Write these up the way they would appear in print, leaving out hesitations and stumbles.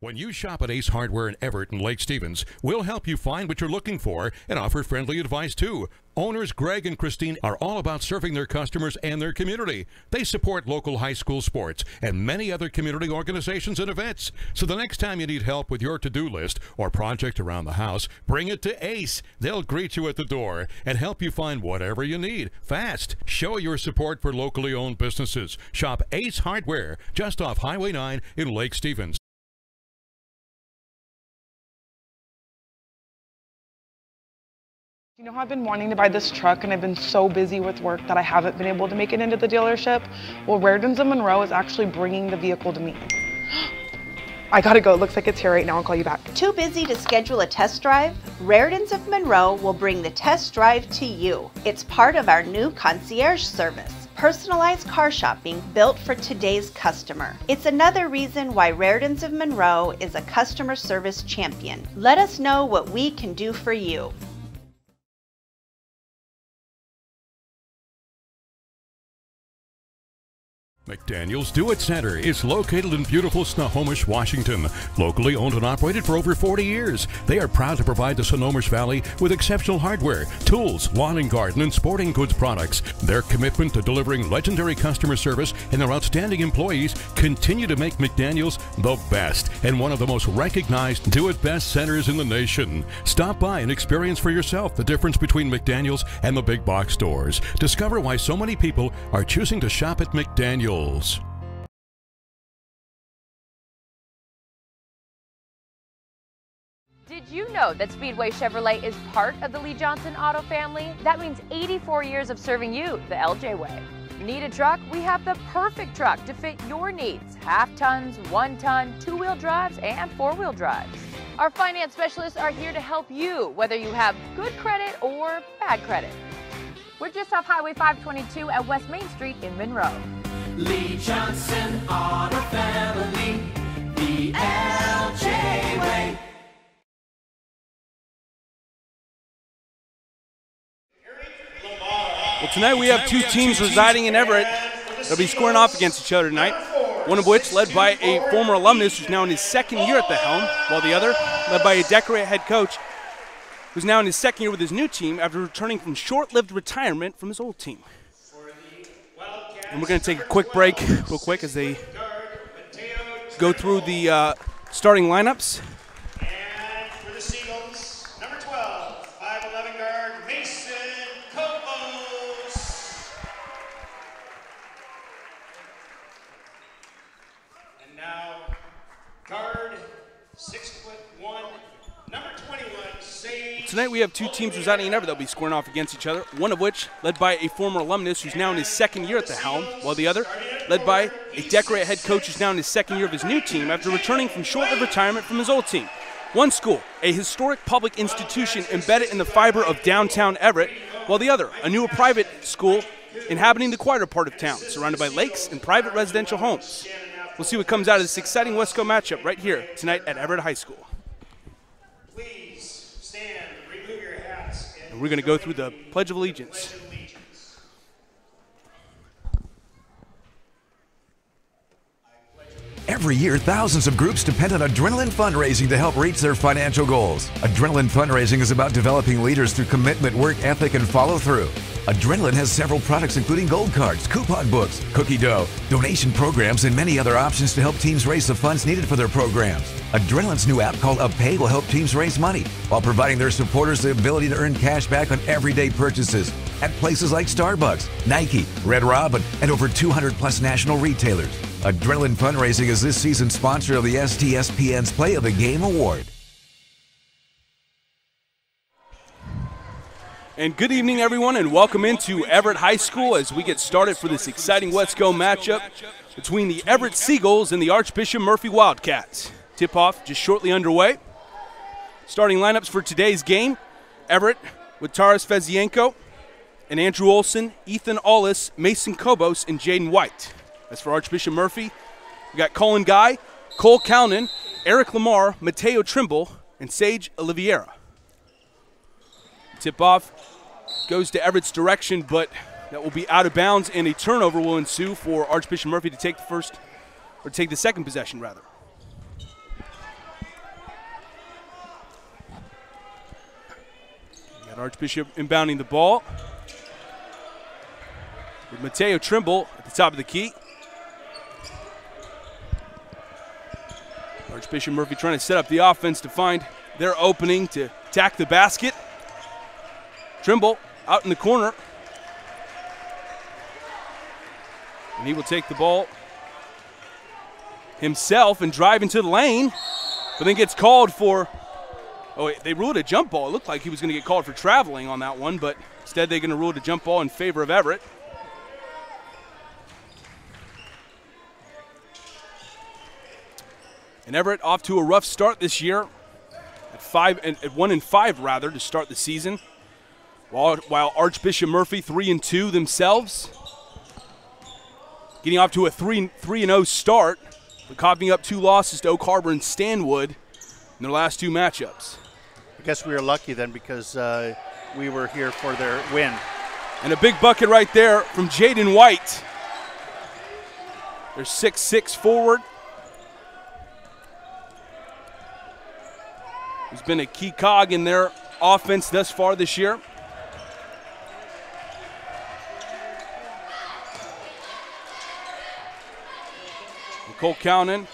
When you shop at Ace Hardware in Everett and Lake Stevens, we'll help you find what you're looking for and offer friendly advice too. Owners Greg and Christine are all about serving their customers and their community. They support local high school sports and many other community organizations and events. So the next time you need help with your to-do list or project around the house, bring it to Ace. They'll greet you at the door and help you find whatever you need fast. Show your support for locally owned businesses. Shop Ace Hardware just off Highway 9 in Lake Stevens. You know how I've been wanting to buy this truck and I've been so busy with work that I haven't been able to make it into the dealership? Well, Raritan's of Monroe is actually bringing the vehicle to me. I gotta go, it looks like it's here right now, I'll call you back. Too busy to schedule a test drive? Raritan's of Monroe will bring the test drive to you. It's part of our new concierge service. Personalized car shopping built for today's customer. It's another reason why Raritan's of Monroe is a customer service champion. Let us know what we can do for you. McDaniel's Do-It Center is located in beautiful Snohomish, Washington. Locally owned and operated for over 40 years, they are proud to provide the Snohomish Valley with exceptional hardware, tools, lawn and garden, and sporting goods products. Their commitment to delivering legendary customer service and their outstanding employees continue to make McDaniel's the best and one of the most recognized do-it-best centers in the nation. Stop by and experience for yourself the difference between McDaniel's and the big box stores. Discover why so many people are choosing to shop at McDaniel's. Did you know that Speedway Chevrolet is part of the Lee Johnson Auto family? That means 84 years of serving you the LJ way. Need a truck? We have the perfect truck to fit your needs. Half tons, 1 ton, 2-wheel drives, and 4-wheel drives. Our finance specialists are here to help you, whether you have good credit or bad credit. We're just off Highway 522 at West Main Street in Monroe. Lee Johnson Auto Family, the LJ way. Well, tonight we have two teams residing in Everett that'll be squaring off against each other tonight. One of which led by a former alumnus who's now in his 2nd year at the helm, while the other led by a decorated head coach who's now in his 2nd year with his new team after returning from short-lived retirement from his old team. And we're going to take a quick break real quick as they go through the starting lineups. And for the Seagulls, number 12, 5'11" guard, Mason Cobos. And now, guard, 6'1", number 21, Sage. Tonight we have two teams residing in Everett that'll be squaring off against each other, one of which led by a former alumnus who's now in his 2nd year at the helm, while the other led by a decorated head coach who's now in his 2nd year of his new team after returning from short-lived retirement from his old team. One school, a historic public institution embedded in the fiber of downtown Everett, while the other, a newer private school inhabiting the quieter part of town, surrounded by lakes and private residential homes. We'll see what comes out of this exciting Wesco matchup right here tonight at Everett High School. Please stand, remove your hats. And we're going to go through the Pledge of Allegiance. Every year, thousands of groups depend on Adrenaline Fundraising to help reach their financial goals. Adrenaline Fundraising is about developing leaders through commitment, work ethic, and follow-through. Adrenaline has several products including gold cards, coupon books, cookie dough, donation programs, and many other options to help teams raise the funds needed for their programs. Adrenaline's new app called UpPay will help teams raise money while providing their supporters the ability to earn cash back on everyday purchases at places like Starbucks, Nike, Red Robin, and over 200+ national retailers. Adrenaline Fundraising is this season's sponsor of the STSPN's Play of the Game Award. And good evening, everyone, and welcome into Everett High School as we get started for this exciting Wesco matchup between the Everett Seagulls and the Archbishop Murphy Wildcats. Tip-off just shortly underway. Starting lineups for today's game, Everett with Taras Fezienko and Andrew Olson, Ethan Aulis, Mason Kobos, and Jaden White. As for Archbishop Murphy, we got Colin Guy, Cole Calnan, Eric Lamar, Mateo Trimble, and Sage Oliveira. Tip-off goes to Everett's direction, but that will be out of bounds, and a turnover will ensue for Archbishop Murphy to take the second possession, rather. Got Archbishop inbounding the ball. With Mateo Trimble at the top of the key. Archbishop Murphy trying to set up the offense to find their opening to attack the basket. Trimble out in the corner. And he will take the ball himself and drive into the lane, but then gets called for, they ruled a jump ball. It looked like he was going to get called for traveling on that one, but instead they're going to rule it a jump ball in favor of Everett. And Everett off to a rough start this year at 1-5 rather to start the season. While Archbishop Murphy 3-2 themselves, getting off to a 3-0 start, but copying up 2 losses to Oak Harbor and Stanwood in their last 2 matchups. I guess we were lucky then because we were here for their win. And a big bucket right there from Jaden White. Their 6'6" forward. Who's been a key cog in their offense thus far this year. Cole Cownan,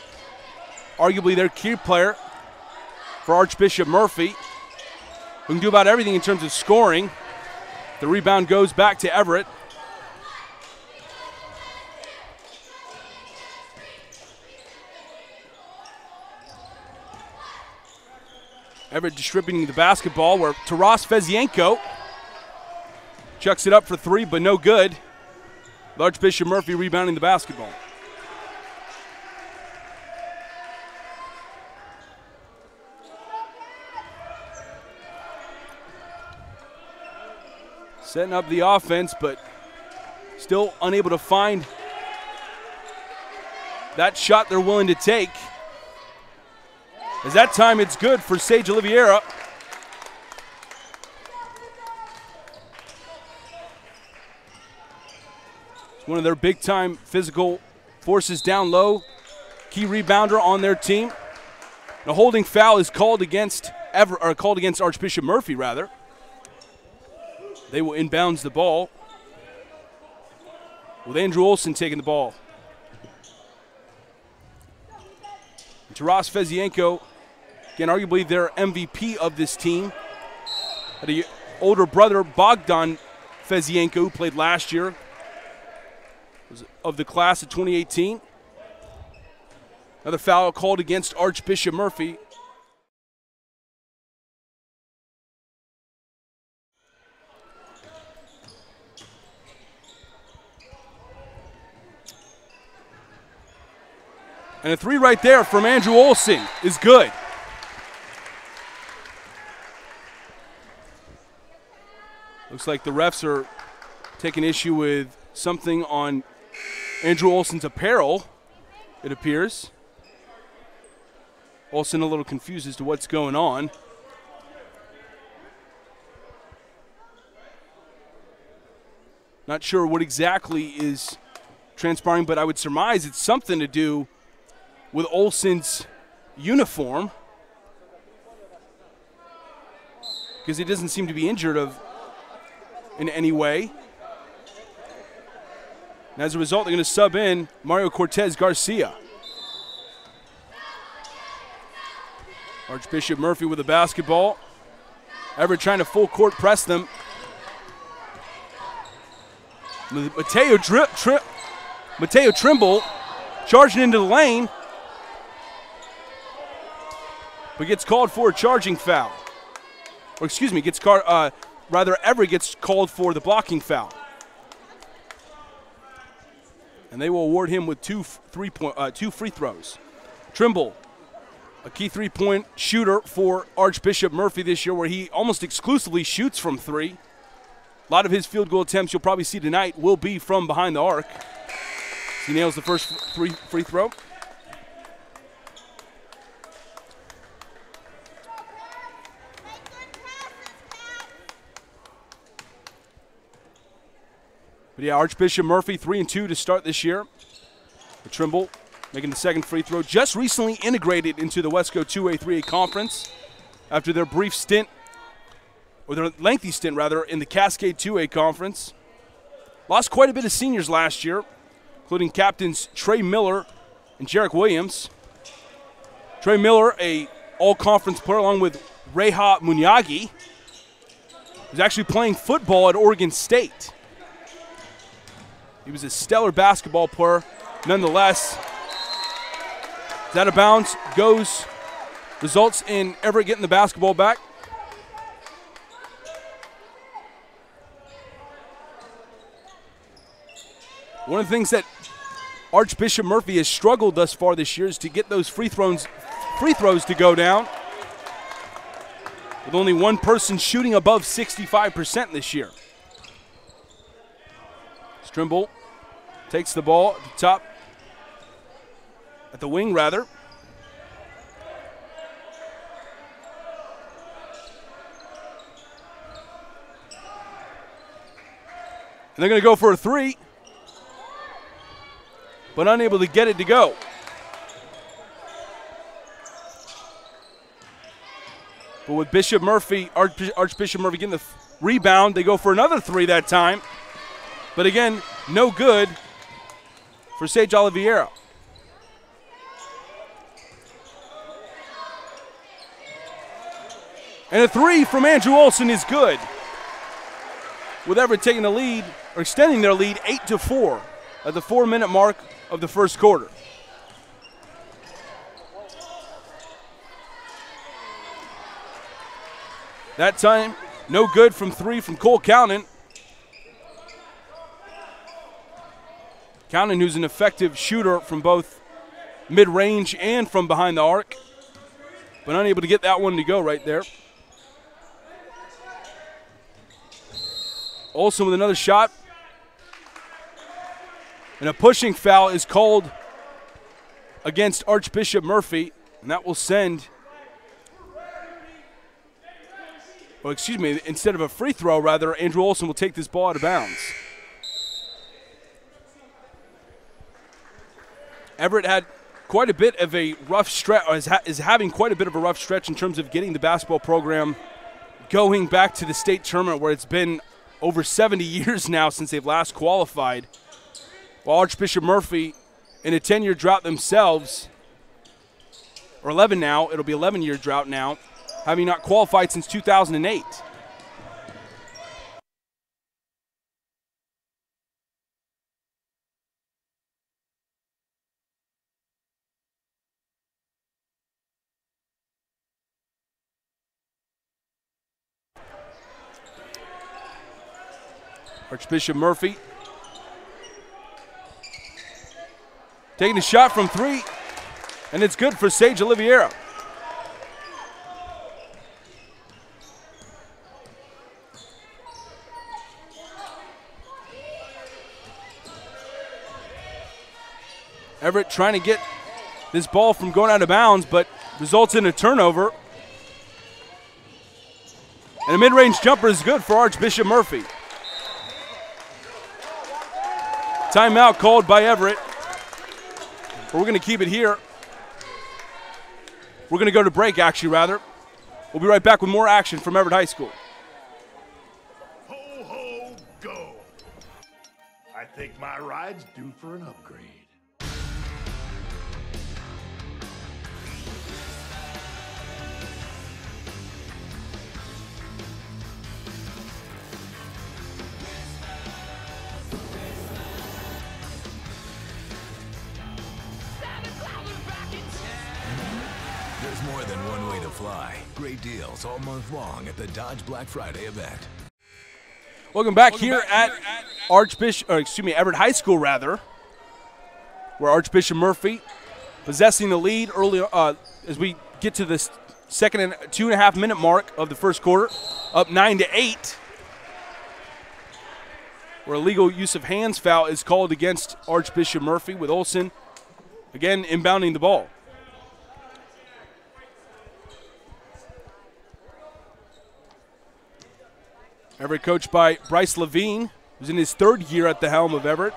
arguably their key player for Archbishop Murphy, who can do about everything in terms of scoring. The rebound goes back to Everett. Everett distributing the basketball where Taras Fezienko chucks it up for 3, but no good. Archbishop Murphy rebounding the basketball. Setting up the offense, but still unable to find that shot they're willing to take. As that time it's good for Sage Oliveira. It's one of their big-time physical forces down low. Key rebounder on their team. A holding foul is called against Archbishop Murphy, rather. They will inbounds the ball with Andrew Olson taking the ball. Taras Fezienko, again, arguably their MVP of this team. Had an older brother, Bogdan Fezienko, who played last year, was of the class of 2018. Another foul called against Archbishop Murphy. And a 3 right there from Andrew Olson is good. Looks like the refs are taking issue with something on Andrew Olson's apparel, it appears. Olson a little confused as to what's going on. Not sure what exactly is transpiring, but I would surmise it's something to do with Olson's uniform, because he doesn't seem to be injured in any way. And as a result, they're going to sub in Mario Cortez Garcia. Archbishop Murphy with the basketball. Everett trying to full court press them. Mateo Trimble charging into the lane, but gets called for a charging foul. Or excuse me, Everett gets called for the blocking foul. And they will award him with two free throws. Trimble, a key three-point shooter for Archbishop Murphy this year, where he almost exclusively shoots from 3. A lot of his field goal attempts you'll probably see tonight will be from behind the arc. He nails the first free throw. But yeah, Archbishop Murphy 3-2 to start this year. Trimble making the second free throw. Just recently integrated into the Wesco 2A, 3A conference after their brief stint or their lengthy stint rather, in the Cascade 2A Conference. Lost quite a bit of seniors last year, including captains Trey Miller and Jarek Williams. Trey Miller, a all-conference player, along with Reha Munyagi, who's actually playing football at Oregon State. He was a stellar basketball player. Nonetheless, it's out of bounds, results in Everett getting the basketball back. One of the things that Archbishop Murphy has struggled thus far this year is to get those free throws to go down, with only one person shooting above 65% this year. Trimble takes the ball at the top, at the wing rather. And they're going to go for a three, but unable to get it to go. But with Archbishop Murphy getting the rebound, they go for another three that time. But again, no good for Sage Oliveira. And a three from Andrew Olson is good, with Everett taking the lead, or extending their lead 8-4 at the 4-minute mark of the first quarter. That time, no good from three from Cole Cownan. Cownan, who's an effective shooter from both mid-range and from behind the arc, but unable to get that one to go right there. Olson with another shot. And a pushing foul is called against Archbishop Murphy, and that will send, well, excuse me, instead of a free throw, rather, Andrew Olson will take this ball out of bounds. Everett had quite a bit of a rough stretch, or is having quite a bit of a rough stretch in terms of getting the basketball program going back to the state tournament, where it's been over 70 years now since they've last qualified. While Archbishop Murphy, in a 10-year drought themselves, or 11 now, it'll be 11-year drought now, having not qualified since 2008. Archbishop Murphy taking a shot from three, and it's good for Sage Oliveira. Everett trying to get this ball from going out of bounds, but results in a turnover. And a mid-range jumper is good for Archbishop Murphy. Timeout called by Everett. But we're going to keep it here. We're going to go to break, actually, rather. We'll be right back with more action from Everett High School. Ho, ho, go. I think my ride's due for an upgrade. There's more than one way to fly. Great deals all month long at the Dodge Black Friday event. Welcome back here at Everett High School, rather, where Archbishop Murphy possessing the lead early as we get to the second and 2.5-minute mark of the first quarter, up 9-8. Where a legal use of hands foul is called against Archbishop Murphy, with Olson again inbounding the ball. Everett coached by Bryce Levine, who's in his third year at the helm of Everett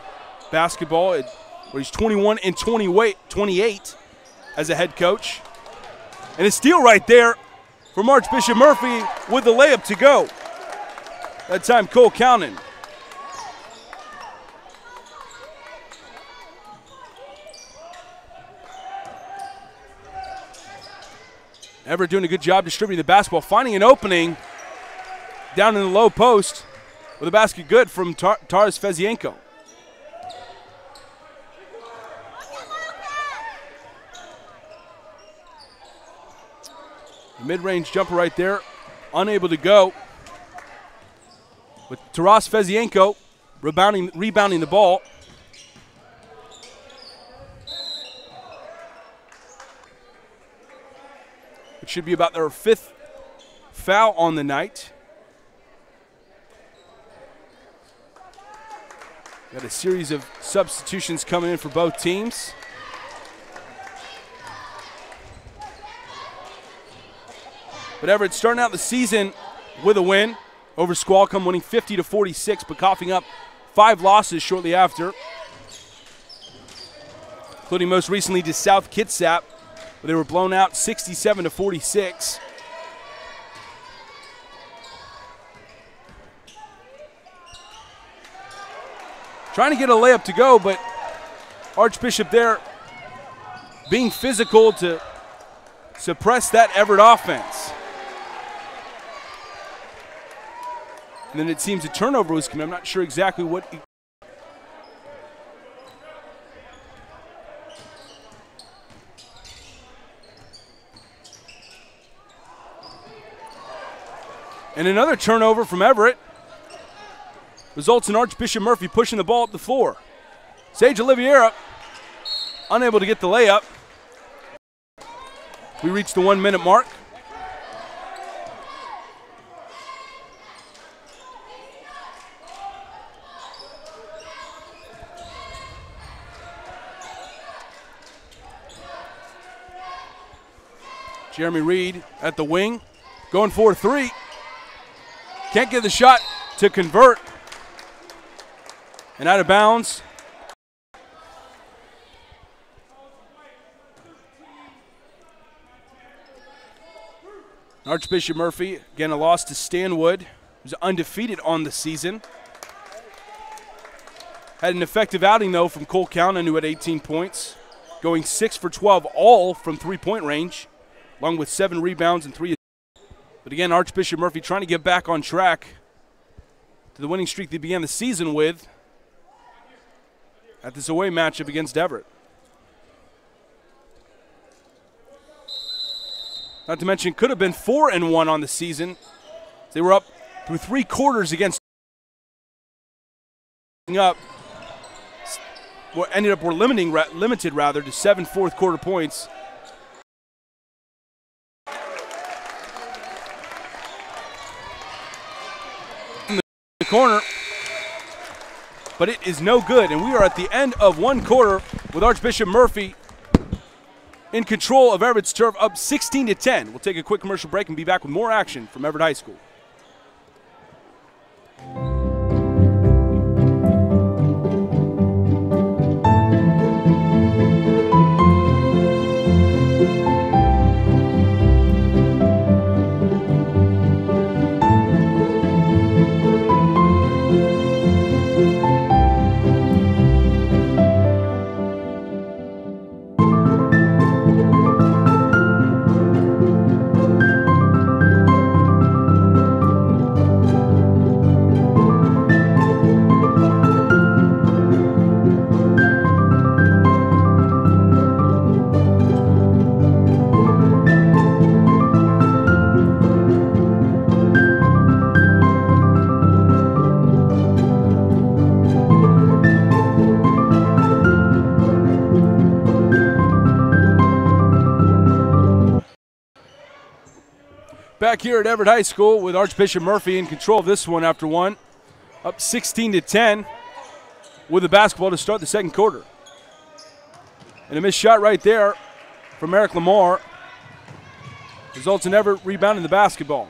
basketball, where he's 21 and 28 as a head coach. And a steal right there from Archbishop Murphy with the layup to go. That time Cole Cownan. Everett doing a good job distributing the basketball, finding an opening down in the low post with a basket good from Taras Fezienko. The mid-range jumper right there, unable to go. With Taras Fezienko rebounding the ball. It should be about their 5th foul on the night. Got a series of substitutions coming in for both teams. But Everett starting out the season with a win over Squalcombe, winning 50-46, but coughing up 5 losses shortly after, including most recently to South Kitsap, where they were blown out 67-46. Trying to get a layup to go, but Archbishop there being physical to suppress that Everett offense. And then it seems a turnover was coming. I'm not sure exactly what. And another turnover from Everett results in Archbishop Murphy pushing the ball up the floor. Sage Oliveira unable to get the layup. We reached the 1 minute mark. Jeremy Reed at the wing, going for 3. Can't get the shot to convert. And out of bounds. Archbishop Murphy, again a loss to Stanwood, who's undefeated on the season. Had an effective outing though from Cole Cownan, who had 18 points, going 6 for 12, all from 3-point range, along with 7 rebounds and 3 assists. But again, Archbishop Murphy trying to get back on track to the winning streak they began the season with at this away matchup against Everett. Not to mention, could have been 4-1 on the season. They were up through 3 quarters against up. Ended up were limited rather to 7 fourth-quarter points. In the corner, but it is no good, and we are at the end of 1 quarter with Archbishop Murphy in control of Everett's turf, up 16-10. We'll take a quick commercial break and be back with more action from Everett High School. Back here at Everett High School with Archbishop Murphy in control of this one after 1. Up 16-10 with the basketball to start the second quarter. And a missed shot right there from Eric Lamar results in Everett rebounding the basketball.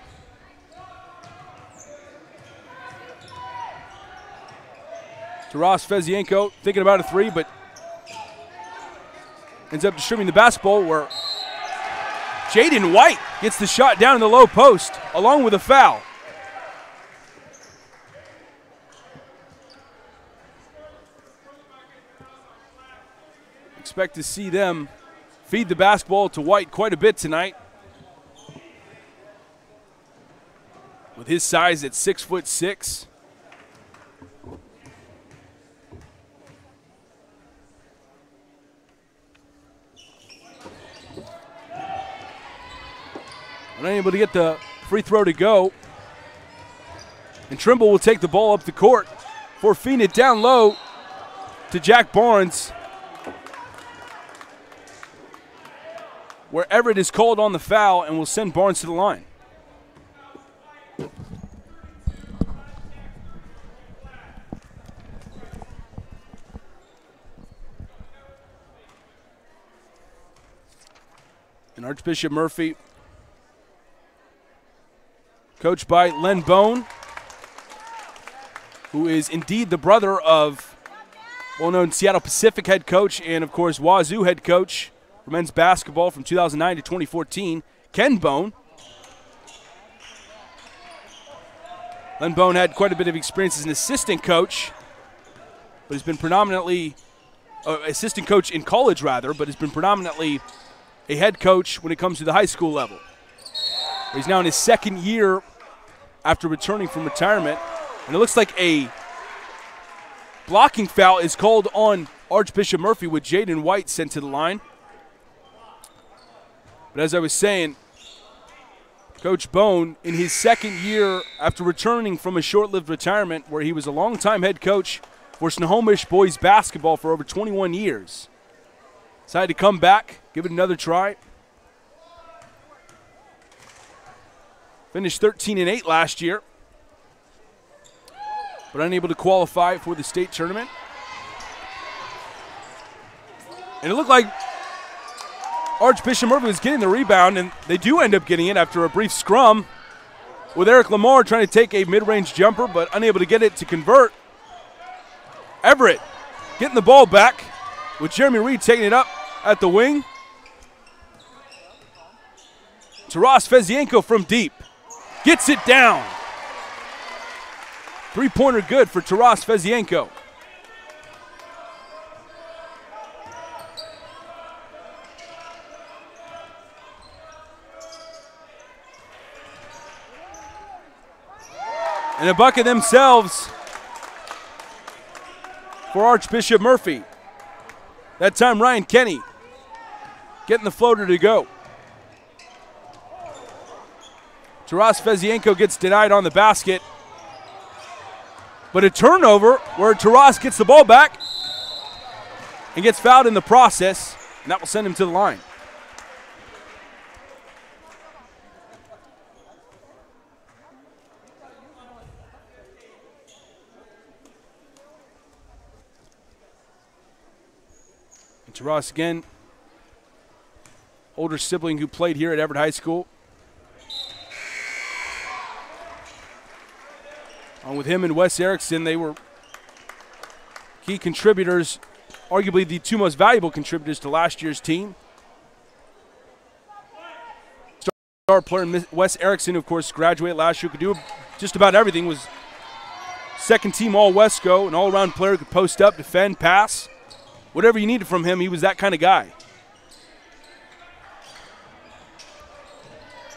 Taras Fezienko thinking about a 3, but ends up distributing the basketball where Jaden White gets the shot down in the low post along with a foul. expect to see them feed the basketball to White quite a bit tonight. With his size at 6'6". Unable to get the free throw to go. And Trimble will take the ball up the court for feeding it down low to Jack Barnes, where Everett is called on the foul and will send Barnes to the line. And Archbishop Murphy, coached by Len Bone, who is indeed the brother of well-known Seattle Pacific head coach and, of course, Wazoo head coach for men's basketball from 2009 to 2014, Ken Bone. Len Bone had quite a bit of experience as an assistant coach, but has been predominantly assistant coach in college, rather, but has been predominantly a head coach when it comes to the high school level. He's now in his second year after returning from retirement, and it looks like a blocking foul is called on Archbishop Murphy with Jaden White sent to the line. But as I was saying, Coach Bone, in his second year after returning from a short-lived retirement where he was a longtime head coach for Snohomish boys basketball for over 21 years, decided to come back, give it another try. Finished 13-8 last year, but unable to qualify for the state tournament. And it looked like Archbishop Murphy was getting the rebound, and they do end up getting it after a brief scrum with Eric Lamar trying to take a mid-range jumper, but unable to get it to convert. Everett getting the ball back with Jeremy Reed taking it up at the wing. Taras Fezienko from deep gets it down. Three-pointer good for Taras Fezienko. And a bucket themselves for Archbishop Murphy. That time Ryan Kenny getting the floater to go. Taras Fezienko gets denied on the basket. But a turnover where Taras gets the ball back and gets fouled in the process, and that will send him to the line. And Taras again, older sibling who played here at Everett High School. With him and Wes Erickson, they were key contributors, arguably the two most valuable contributors to last year's team. Star player Wes Erickson, of course, graduated last year, could do just about everything, was second team All-Wesco, an all-around player, could post up, defend, pass. Whatever you needed from him, he was that kind of guy.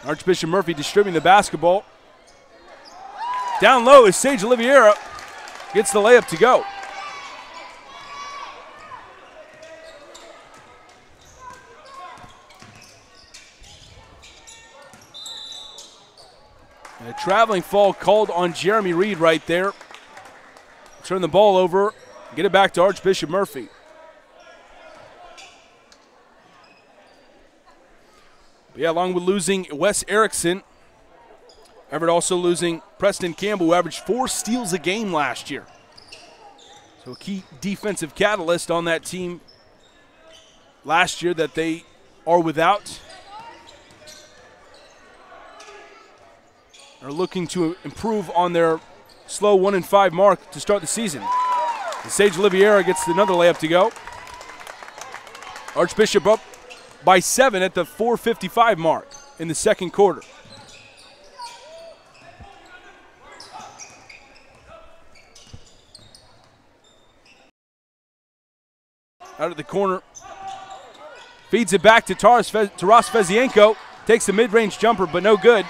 Archbishop Murphy distributing the basketball. Down low is Sage Oliveira, gets the layup to go. And a traveling fall called on Jeremy Reed right there. Turn the ball over, get it back to Archbishop Murphy. But yeah, along with losing Wes Erickson, Everett also losing Preston Campbell, who averaged 4 steals a game last year. So a key defensive catalyst on that team last year that they are without. Are looking to improve on their slow 1-5 mark to start the season. And Sage Oliveira gets another layup to go. Archbishop up by 7 at the 4:55 mark in the second quarter. Out of the corner, Feeds it back to Taras Fezienko. Takes the mid-range jumper, but no good.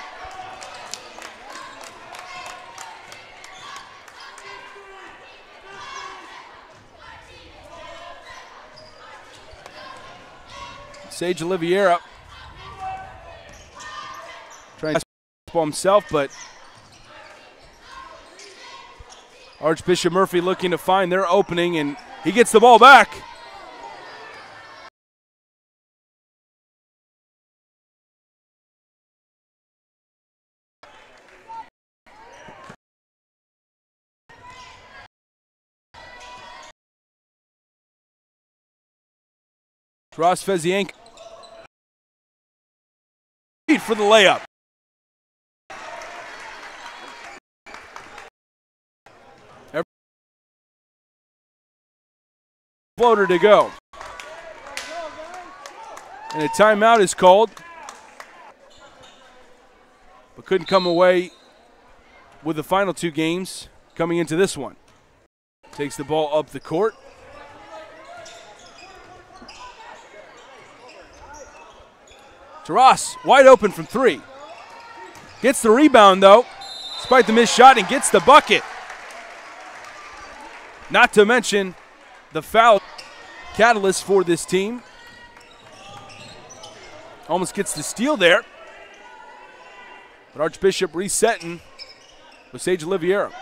Sage Oliveira trying to ball himself, but Archbishop Murphy looking to find their opening, and he gets the ball back. Taras Fezienko for the layup. Floater to go. And a timeout is called, but couldn't come away with the final two games coming into this one. Takes the ball up the court. Taras wide open from three. Gets the rebound though, despite the missed shot, and gets the bucket. Not to mention the foul catalyst for this team. Almost gets the steal there. But Archbishop resetting with Sage Oliveira.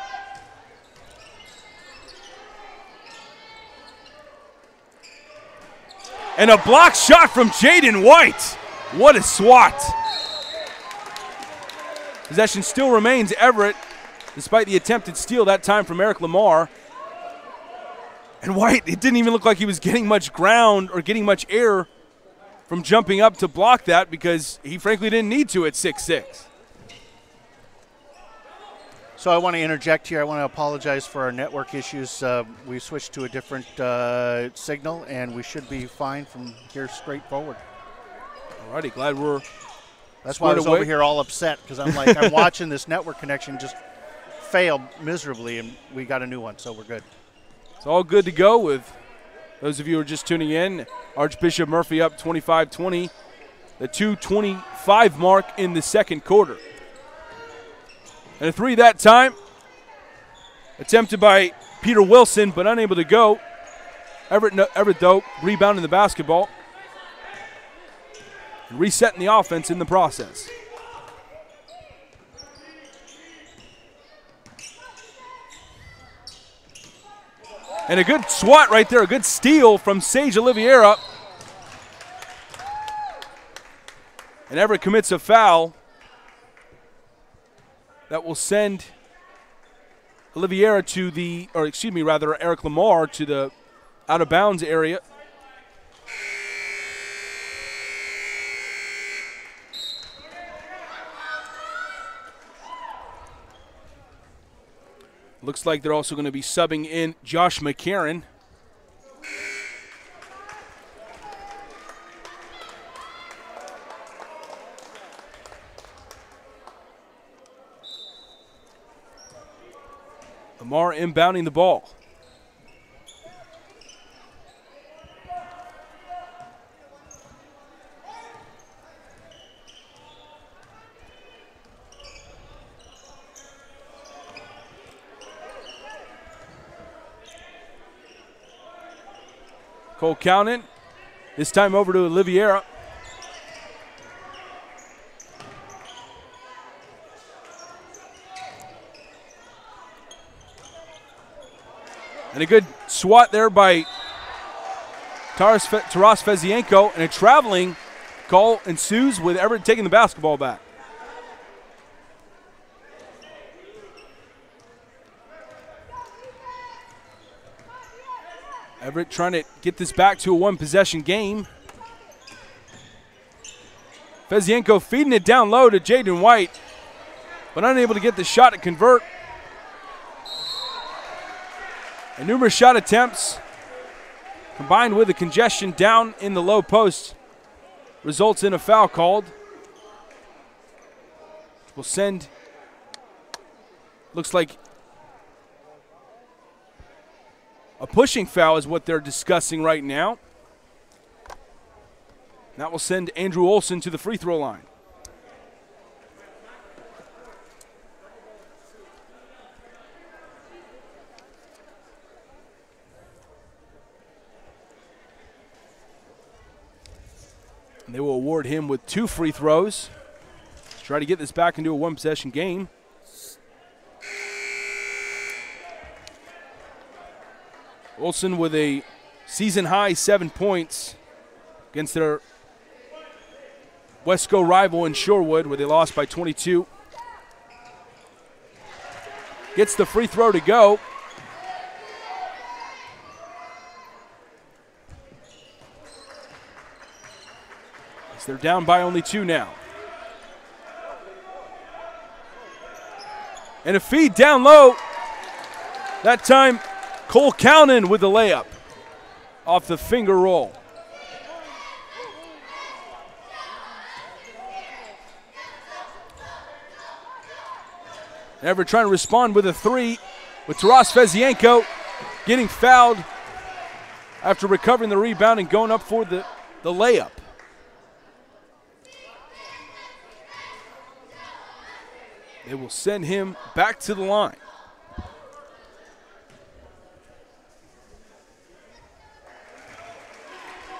And a block shot from Jaden White. What a swat. Possession still remains Everett, despite the attempted steal that time from Eric Lamar. And White, it didn't even look like he was getting much ground or getting much air from jumping up to block that, because he frankly didn't need to at 6'6". So I want to interject here. I want to apologize for our network issues. We switched to a different signal, and we should be fine from here straight forward. Alrighty, glad we're That's why I was over here all upset, because I'm like, I'm watching this network connection just fail miserably, and we got a new one, so we're good. It's all good to go with those of you who are just tuning in. Archbishop Murphy up 25-20, the 2:25 mark in the second quarter. And a three that time, attempted by Peter Wilson, but unable to go. Everett though, rebounding the basketball. And resetting the offense in the process. And a good swat right there, a good steal from Sage Oliveira. And Everett commits a foul that will send Oliveira to the, or excuse me, rather Eric Lamar to the out of bounds area. Looks like they're also going to be subbing in Josh McCarron. Lamar inbounding the ball. Cole Cownan, this time over to Oliveira. And a good swat there by Taras Fezienko, and a traveling call ensues with Everett taking the basketball back. Everett trying to get this back to a one-possession game. Fezienko feeding it down low to Jaden White, but unable to get the shot to convert. And numerous shot attempts combined with the congestion down in the low post results in a foul called. Will send, looks like a pushing foul is what they're discussing right now. That will send Andrew Olson to the free throw line. And they will award him with 2 free throws to try to get this back into a one-possession game. Olson with a season-high 7 points against their Wesco rival in Shorewood, where they lost by 22. Gets the free throw to go. As they're down by only 2 now. And a feed down low. That time, Cole Cownan with the layup off the finger roll. Everett trying to respond with a 3, with Taras Fezienko getting fouled after recovering the rebound and going up for the layup. They will send him back to the line.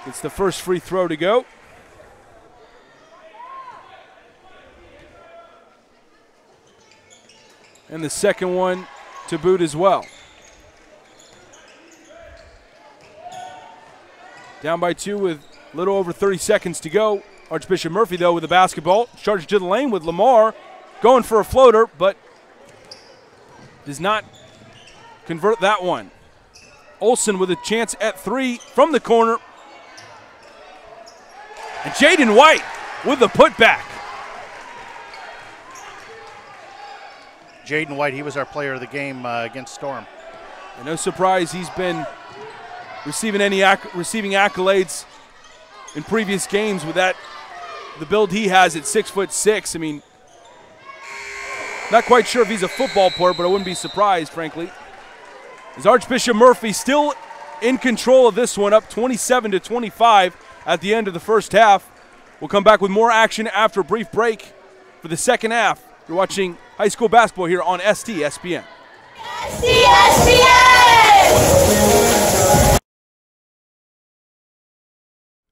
It's the first free throw to go. And the second one to boot as well. Down by 2 with a little over 30 seconds to go. Archbishop Murphy, though, with the basketball. Charges to the lane with Lamar going for a floater, but does not convert that one. Olson with a chance at 3 from the corner. And Jaden White with the putback. Jaden White, he was our player of the game against Storm. And no surprise he's been receiving accolades in previous games with the build he has at 6'6". I mean, not quite sure if he's a football player, but I wouldn't be surprised, frankly. As Archbishop Murphy still in control of this one, up 27-25 at the end of the first half. We'll come back with more action after a brief break for the second half. You're watching high school basketball here on STSPN. STSPN!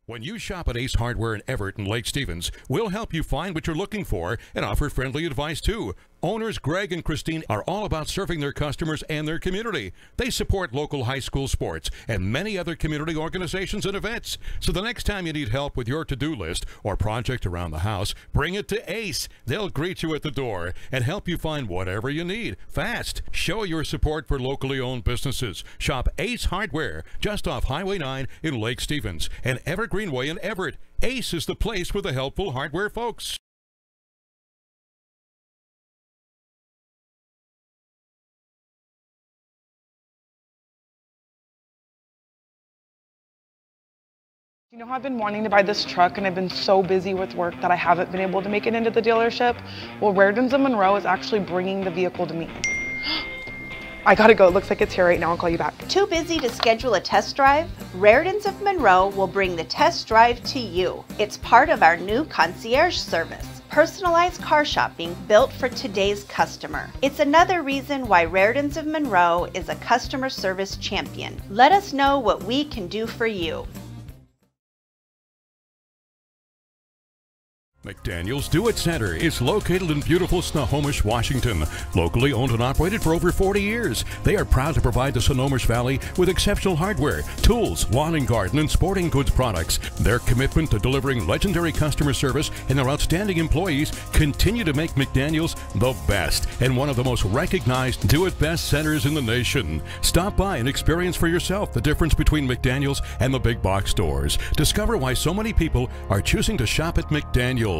When you shop at Ace Hardware in Everett and Lake Stevens, we'll help you find what you're looking for and offer friendly advice too. Owners Greg and Christine are all about serving their customers and their community. They support local high school sports and many other community organizations and events. So the next time you need help with your to-do list or project around the house, bring it to Ace. They'll greet you at the door and help you find whatever you need fast. Show your support for locally owned businesses. Shop Ace Hardware just off Highway 9 in Lake Stevens and Everett Greenway in Everett. Ace is the place for the helpful hardware folks. You know how I've been wanting to buy this truck and I've been so busy with work that I haven't been able to make it into the dealership? Well, Rairdens of Monroe is actually bringing the vehicle to me. I gotta go, it looks like it's here right now, I'll call you back. Too busy to schedule a test drive? Rairdens of Monroe will bring the test drive to you. It's part of our new concierge service. Personalized car shopping built for today's customer. It's another reason why Rairdens of Monroe is a customer service champion. Let us know what we can do for you. McDaniel's Do It Center is located in beautiful Snohomish, Washington. Locally owned and operated for over 40 years, they are proud to provide the Snohomish Valley with exceptional hardware, tools, lawn and garden, and sporting goods products. Their commitment to delivering legendary customer service and their outstanding employees continue to make McDaniel's the best and one of the most recognized Do It Best centers in the nation. Stop by and experience for yourself the difference between McDaniel's and the big box stores. Discover why so many people are choosing to shop at McDaniel's.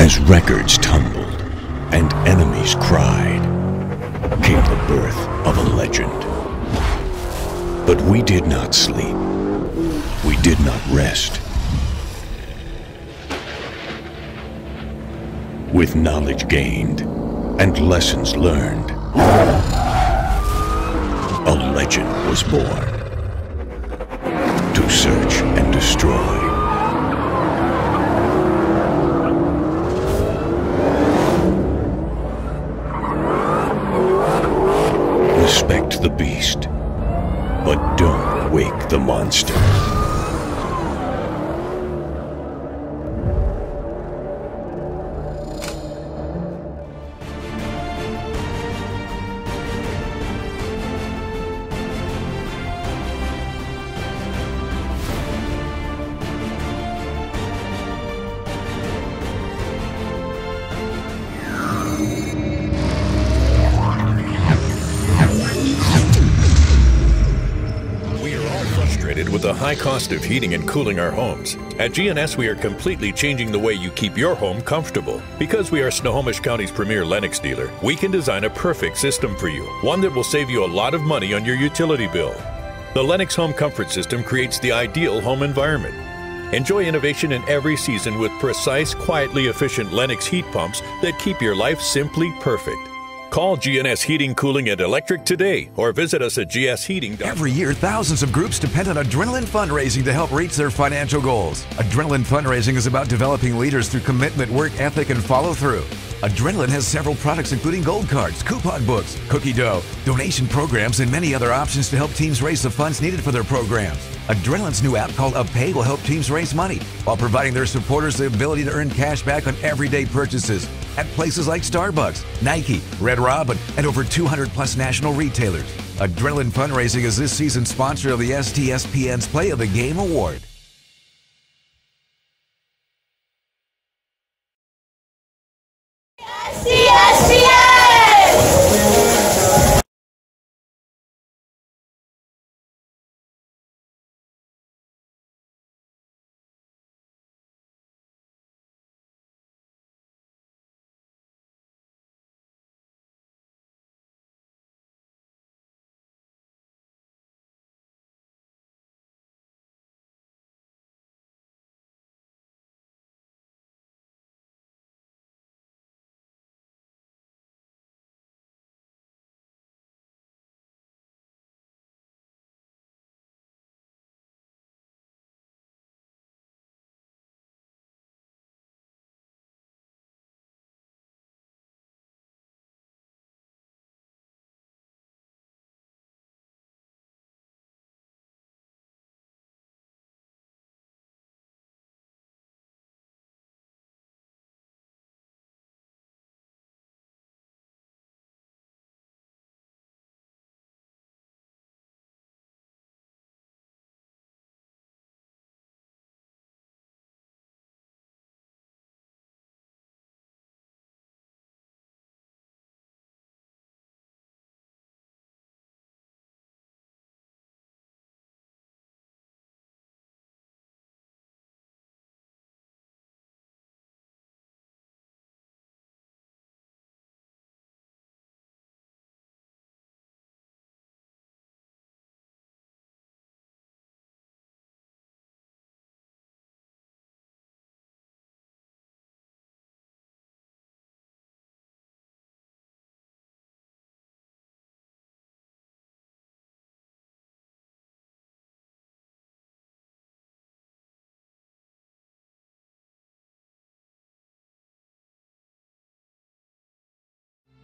As records tumbled and enemies cried, came the birth of a legend. But we did not sleep. We did not rest. With knowledge gained and lessons learned, a legend was born to search and destroy. Respect the beast, but don't wake the monster. With the high cost of heating and cooling our homes, at GNS we are completely changing the way you keep your home comfortable. Because we are Snohomish County's premier Lennox dealer, we can design a perfect system for you, one that will save you a lot of money on your utility bill. The Lennox Home Comfort System creates the ideal home environment. Enjoy innovation in every season with precise, quietly efficient Lennox heat pumps that keep your life simply perfect. Call GNS Heating, Cooling, and Electric today or visit us at gsheating.com. Every year, thousands of groups depend on Adrenaline fundraising to help reach their financial goals. Adrenaline fundraising is about developing leaders through commitment, work ethic, and follow through. Adrenaline has several products including gold cards, coupon books, cookie dough, donation programs, and many other options to help teams raise the funds needed for their programs. Adrenaline's new app called UpPay will help teams raise money while providing their supporters the ability to earn cash back on everyday purchases at places like Starbucks, Nike, Red Robin, and over 200 plus national retailers. Adrenaline Fundraising is this season's sponsor of the STSPN's Play of the Game Award. STSPN!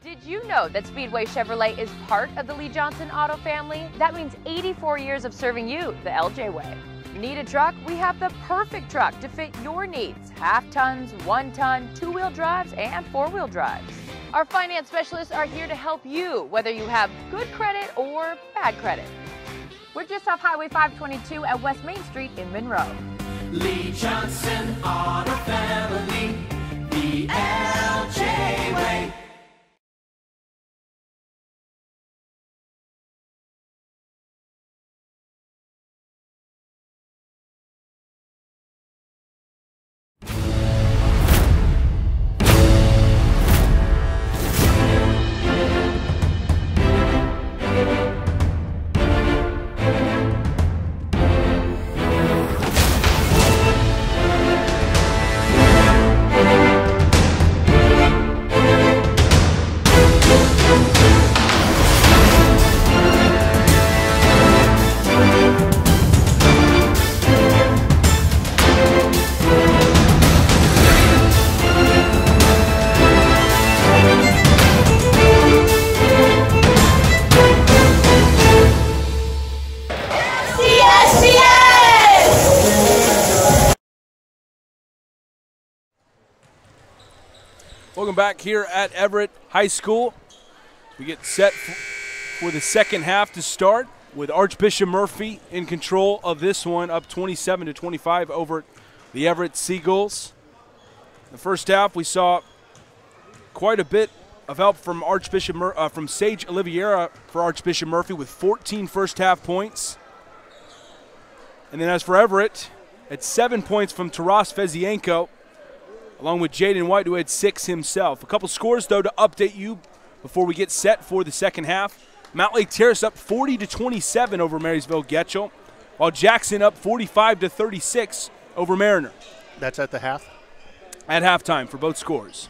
Did you know that Speedway Chevrolet is part of the Lee Johnson Auto family? That means 84 years of serving you the LJ way. Need a truck? We have the perfect truck to fit your needs. Half tons, 1 ton, 2-wheel drives, and 4-wheel drives. Our finance specialists are here to help you, whether you have good credit or bad credit. We're just off Highway 522 at West Main Street in Monroe. Lee Johnson Auto Family, the LJ way. Welcome back here at Everett High School. We get set for the second half to start with Archbishop Murphy in control of this one, up 27-25 over the Everett Seagulls. In the first half, we saw quite a bit of help from from Sage Oliveira for Archbishop Murphy with 14 first half points. And then as for Everett, at 7 points from Taras Fezienko, along with Jaden White, who had 6 himself. A couple scores, though, to update you before we get set for the second half. Mount Lake Terrace up 40-27 over Marysville Getchell, while Jackson up 45-36 over Mariner. That's at the half? At halftime for both scores.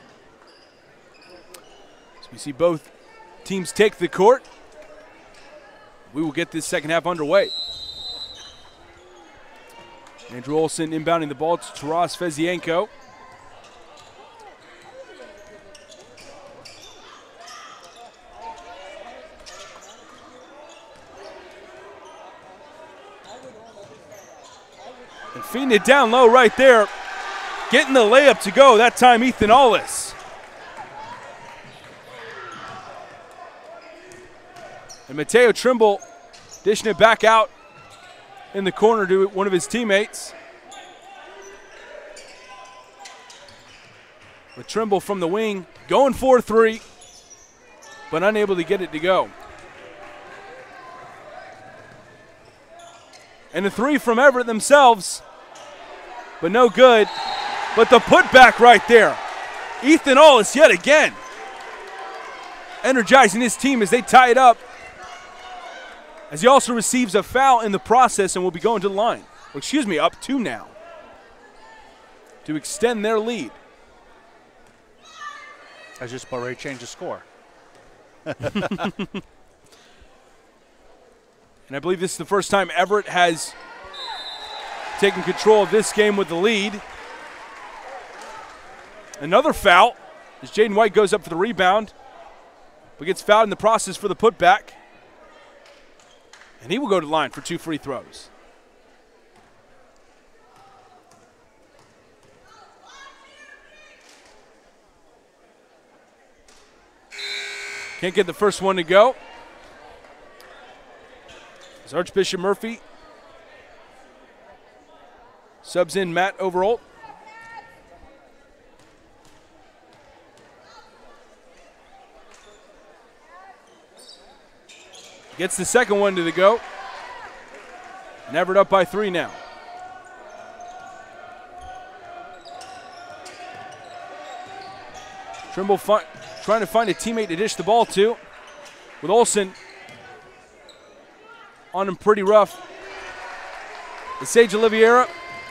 So we see both teams take the court. We will get this second half underway. Andrew Olson inbounding the ball to Taras Fezienko. And feeding it down low right there. Getting the layup to go, that time Ethan Allis. And Mateo Trimble dishing it back out in the corner to one of his teammates. With Trimble from the wing, going for 3, but unable to get it to go. And a 3 from Everett themselves, but no good. But the putback right there. Ethan Allis yet again, energizing his team as they tie it up, as he also receives a foul in the process and will be going to the line. Or excuse me, up 2 now to extend their lead. I was just about ready to change the score. And I believe this is the first time Everett has taken control of this game with the lead. Another foul as Jaden White goes up for the rebound, but gets fouled in the process for the putback. And he will go to the line for 2 free throws. Can't get the first one to go. As Archbishop Murphy subs in Matt Overholt. Gets the second one to the go. And Everett up by 3 now. Trimble trying to find a teammate to dish the ball to, with Olson on him pretty rough. The Sage Oliveira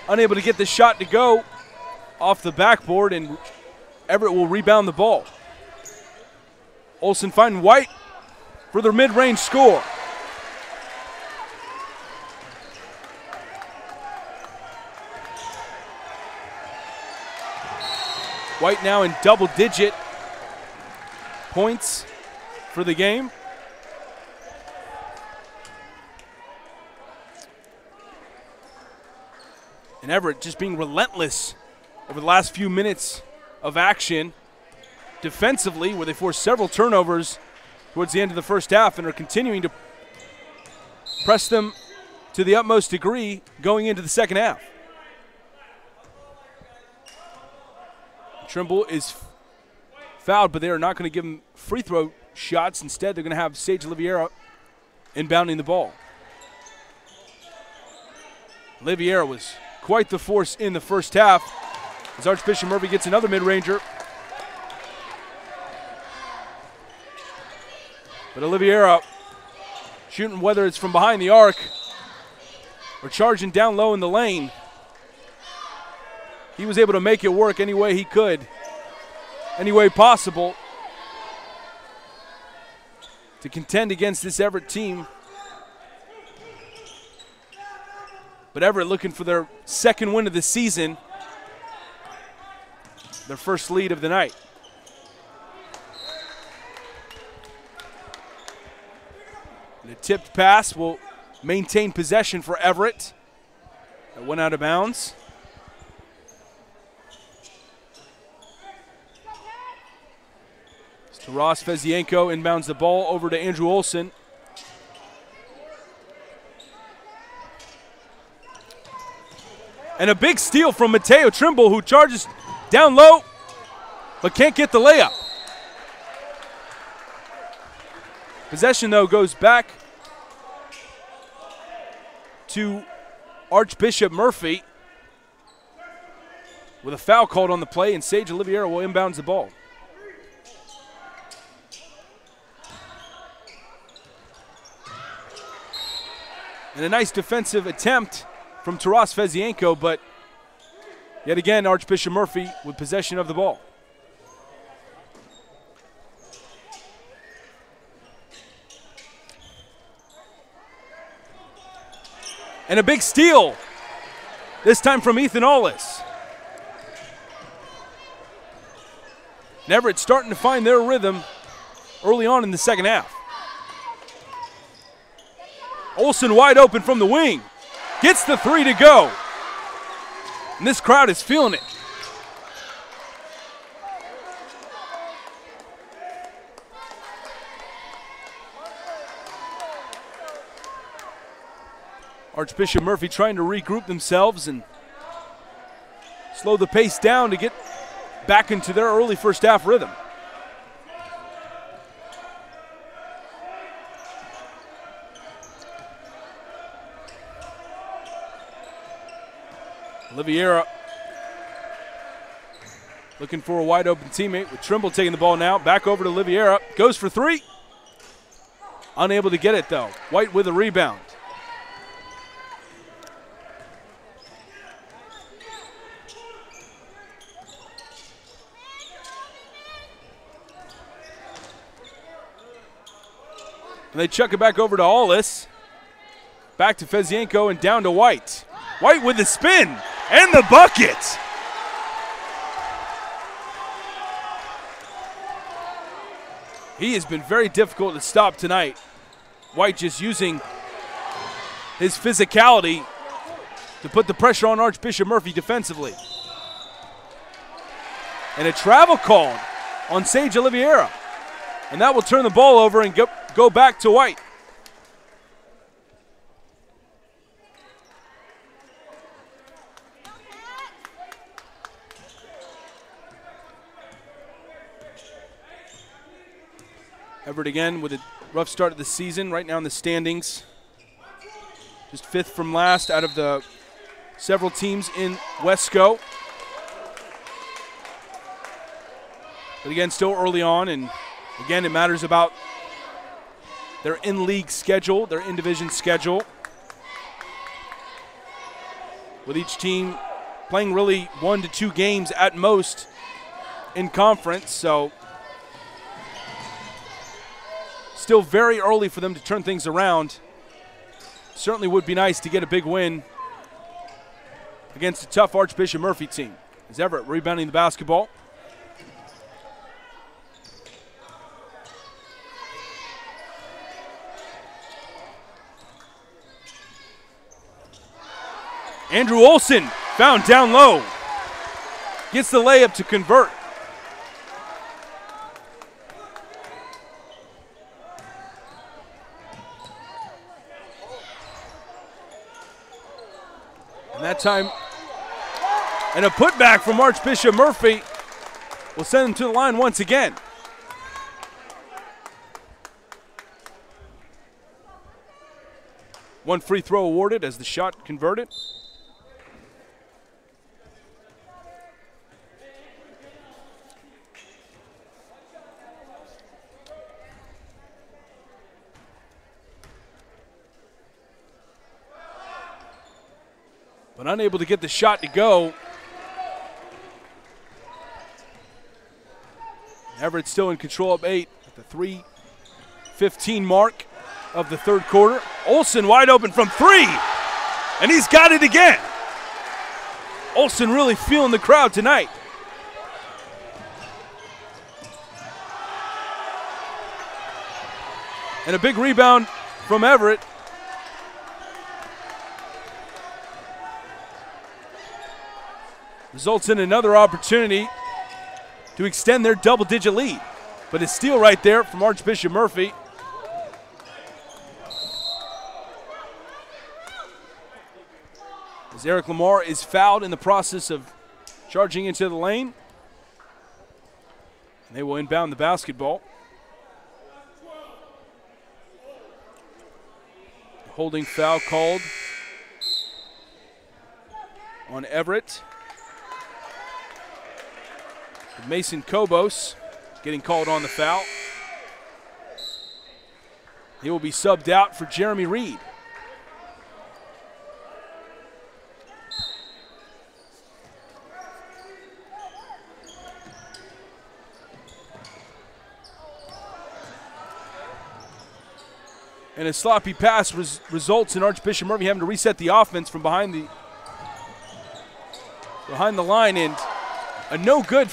unable to get the shot to go off the backboard, and Everett will rebound the ball. Olson finding White for their mid-range score. White now in double-digit points for the game. And Everett just being relentless over the last few minutes of action defensively, where they forced several turnovers towards the end of the first half and are continuing to press them to the utmost degree going into the second half. Trimble is fouled, but they are not going to give him free throw shots. Instead, they're going to have Sage Oliveira inbounding the ball. Oliveira was quite the force in the first half as Archbishop Murphy gets another mid-ranger. But Oliveira shooting, whether it's from behind the arc or charging down low in the lane, he was able to make it work any way he could, any way possible, to contend against this Everett team. But Everett looking for their second win of the season, their first lead of the night. And a tipped pass will maintain possession for Everett. That went out of bounds. Taras Fezienko inbounds the ball over to Andrew Olson. And a big steal from Mateo Trimble, who charges down low, but can't get the layup. Possession, though, goes back to Archbishop Murphy with a foul called on the play, and Sage Oliveira will inbounds the ball. And a nice defensive attempt from Taras Fezienko, but yet again, Archbishop Murphy with possession of the ball. And a big steal, this time from Ethan Allis. And Everett starting to find their rhythm early on in the second half. Olsen wide open from the wing. Gets the three to go. And this crowd is feeling it. Archbishop Murphy trying to regroup themselves and slow the pace down to get back into their early first half rhythm. Oliveira looking for a wide open teammate with Trimble taking the ball now. Back over to Oliveira. Goes for three. Unable to get it though. White with a rebound. And they chuck it back over to Allis. Back to Fezienko and down to White. White with the spin and the bucket. He has been very difficult to stop tonight. White just using his physicality to put the pressure on Archbishop Murphy defensively. And a travel call on Sage Oliveira. And that will turn the ball over and go back to White. Everett again with a rough start of the season. Right now in the standings, just 5th from last out of the several teams in Wesco. But again, still early on, and again, it matters about their in-league schedule, their in-division schedule. With each team playing really 1 to 2 games at most in conference, so still very early for them to turn things around. Certainly would be nice to get a big win against a tough Archbishop Murphy team. As Everett rebounding the basketball. Andrew Olson found down low. Gets the layup to convert. And that time, and a putback from Archbishop Murphy will send him to the line once again. One free throw awarded as the shot converted. But unable to get the shot to go. Everett still in control of 8 at the 3:15 mark of the third quarter. Olsen wide open from 3, and he's got it again. Olsen really feeling the crowd tonight. And a big rebound from Everett. Results in another opportunity to extend their double-digit lead. But But a steal right there from Archbishop Murphy. As Eric Lamar is fouled in the process of charging into the lane. And they will inbound the basketball. Holding foul called on Everett. Mason Kobos getting called on the foul. He will be subbed out for Jeremy Reed. And a sloppy pass results in Archbishop Murphy having to reset the offense from behind the line, and a no-good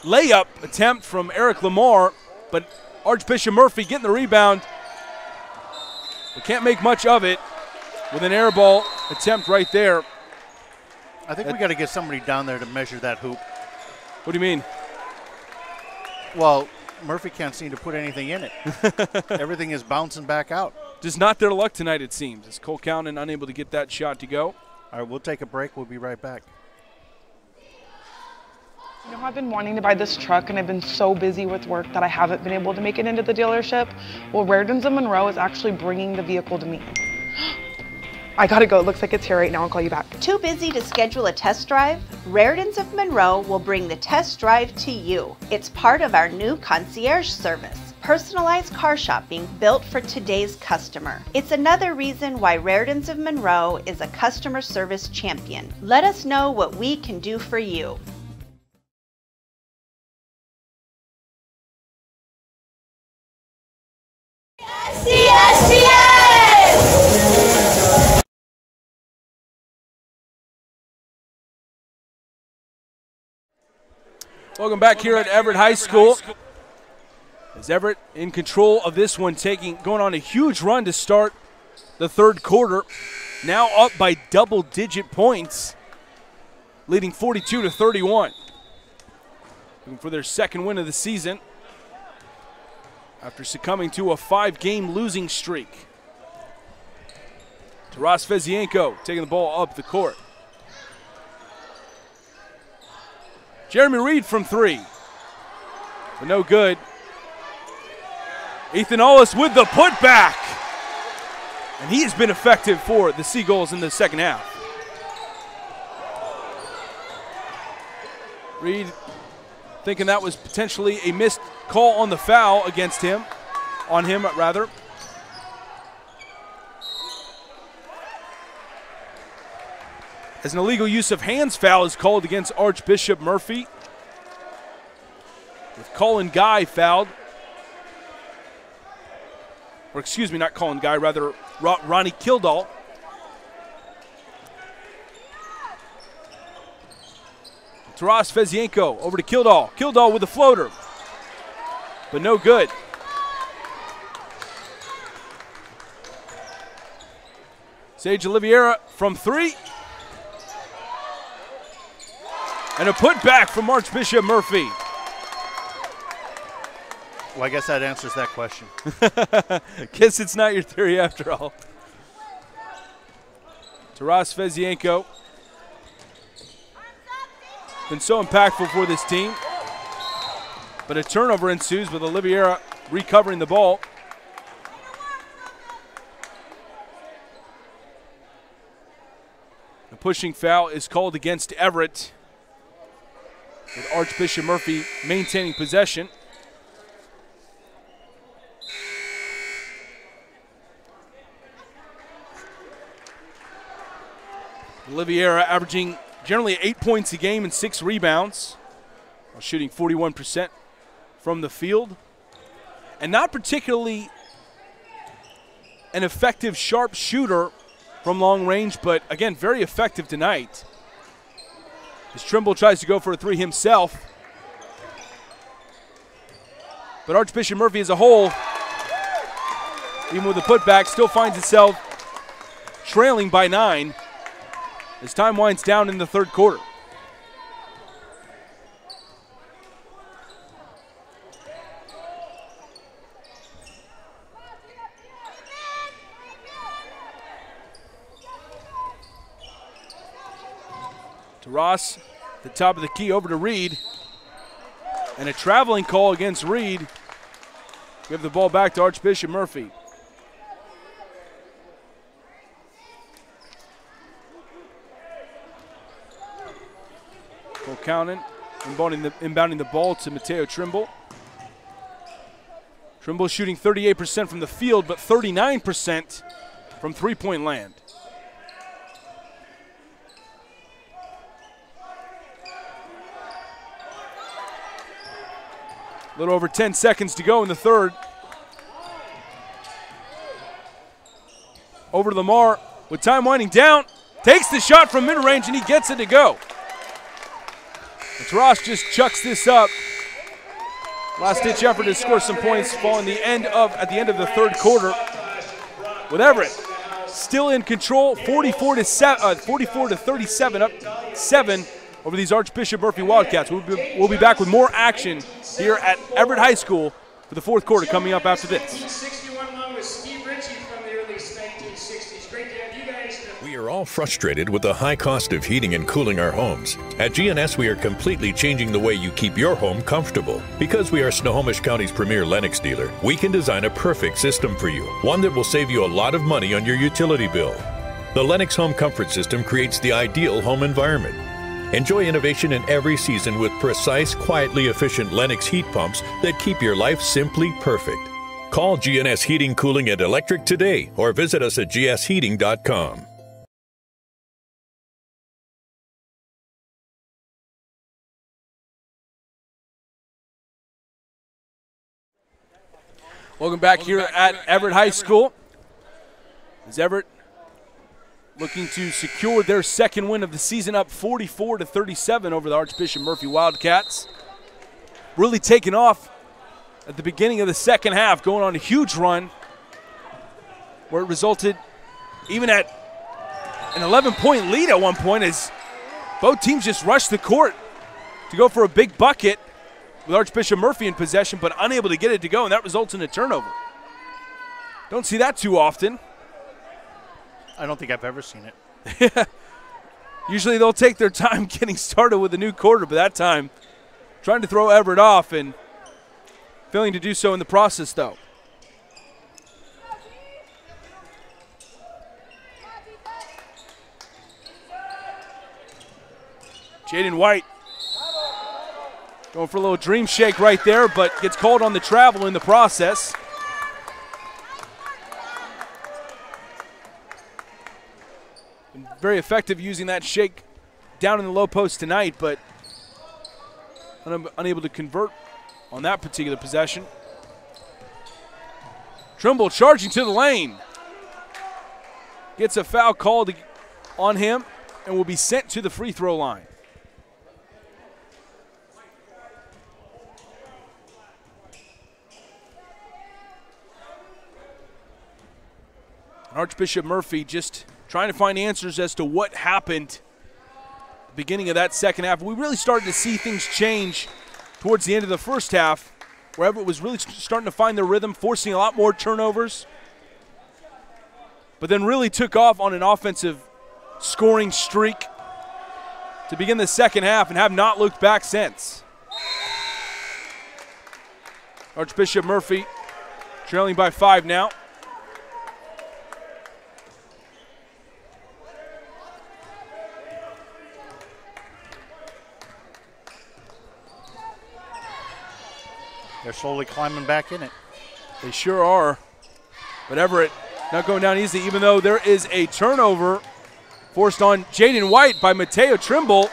layup attempt from Eric Lamar, but Archbishop Murphy getting the rebound. They can't make much of it with an air ball attempt right there. I think we got to get somebody down there to measure that hoop. What do you mean? Well, Murphy can't seem to put anything in it. Everything is bouncing back out. Just not their luck tonight, it seems, as Cole Cowan unable to get that shot to go. All right, we'll take a break. We'll be right back. You know, I've been wanting to buy this truck, and I've been so busy with work that I haven't been able to make it into the dealership. Well, Rairdens of Monroe is actually bringing the vehicle to me. I gotta go. It looks like it's here right now. I'll call you back. Too busy to schedule a test drive? Rairdens of Monroe will bring the test drive to you. It's part of our new concierge service. Personalized car shopping built for today's customer. It's another reason why Rairdens of Monroe is a customer service champion. Let us know what we can do for you. STSPN! Welcome back here at Everett High School. As Everett in control of this one, going on a huge run to start the third quarter. Now up by double-digit points, leading 42-31. Looking for their second win of the season after succumbing to a 5-game losing streak. Taras Fezienko taking the ball up the court. Jeremy Reed from three, but no good. Ethan Ollis with the putback, and he has been effective for the Seagulls in the second half. Reed thinking that was potentially a missed call on the foul against him, on him rather. As an illegal use of hands foul is called against Archbishop Murphy, with Colin Guy fouled. Or excuse me, not Colin Guy, rather Ronnie Kildall. Taras Fezienko over to Kildall. Kildall with the floater, but no good. Sage Oliveira from three. And a putback from Archbishop Murphy. Well, I guess that answers that question. Guess it's not your theory after all. Taras Fezienko. Been so impactful for this team. But a turnover ensues with Oliveira recovering the ball. The pushing foul is called against Everett, with Archbishop Murphy maintaining possession. Oliveira averaging generally 8 points a game and 6 rebounds, while shooting 41% from the field. And not particularly an effective sharp shooter from long range, but again, very effective tonight. As Trimble tries to go for a three himself. But Archbishop Murphy as a whole, even with the putback, still finds itself trailing by 9 as time winds down in the third quarter. To Ross, the top of the key, over to Reed. And a traveling call against Reed. Give the ball back to Archbishop Murphy. Cole Cownan inbounding the ball to Mateo Trimble. Trimble shooting 38% from the field, but 39% from three-point land. A little over 10 seconds to go in the third. Over to Lamar with time winding down. Takes the shot from mid-range and he gets it to go. Ross just chucks this up. Last-ditch effort to score some points at the end of the third quarter. With Everett still in control, 44 to 37, up 7 over these Archbishop Murphy Wildcats. We'll be back with more action here at Everett High School for the fourth quarter coming up after this. We are all frustrated with the high cost of heating and cooling our homes. At GNS, we are completely changing the way you keep your home comfortable. Because we are Snohomish County's premier Lennox dealer, we can design a perfect system for you, one that will save you a lot of money on your utility bill. The Lennox Home Comfort System creates the ideal home environment. Enjoy innovation in every season with precise, quietly efficient Lennox heat pumps that keep your life simply perfect. Call GNS Heating, Cooling, and Electric today or visit us at gsheating.com. Welcome back here at Everett High School. As Everett looking to secure their second win of the season, up 44 to 37 over the Archbishop Murphy Wildcats. Really taking off at the beginning of the second half, going on a huge run where it resulted even at an 11-point lead at one point as both teams just rushed the court to go for a big bucket with Archbishop Murphy in possession, but unable to get it to go, and that results in a turnover. Don't see that too often. I don't think I've ever seen it. Usually they'll take their time getting started with a new quarter, but that time trying to throw Everett off and failing to do so in the process, though. Jaden White going for a little dream shake right there, but gets called on the travel in the process. Been very effective using that shake down in the low post tonight, but unable to convert on that particular possession. Trimble charging to the lane. Gets a foul called on him and will be sent to the free throw line. Archbishop Murphy just trying to find answers as to what happened at the beginning of that second half. We really started to see things change towards the end of the first half, where Everett was really starting to find their rhythm, forcing a lot more turnovers, but then really took off on an offensive scoring streak to begin the second half and have not looked back since. Archbishop Murphy trailing by 5 now. They're slowly climbing back in it. They sure are. But Everett not going down easy, even though there is a turnover forced on Jaden White by Mateo Trimble,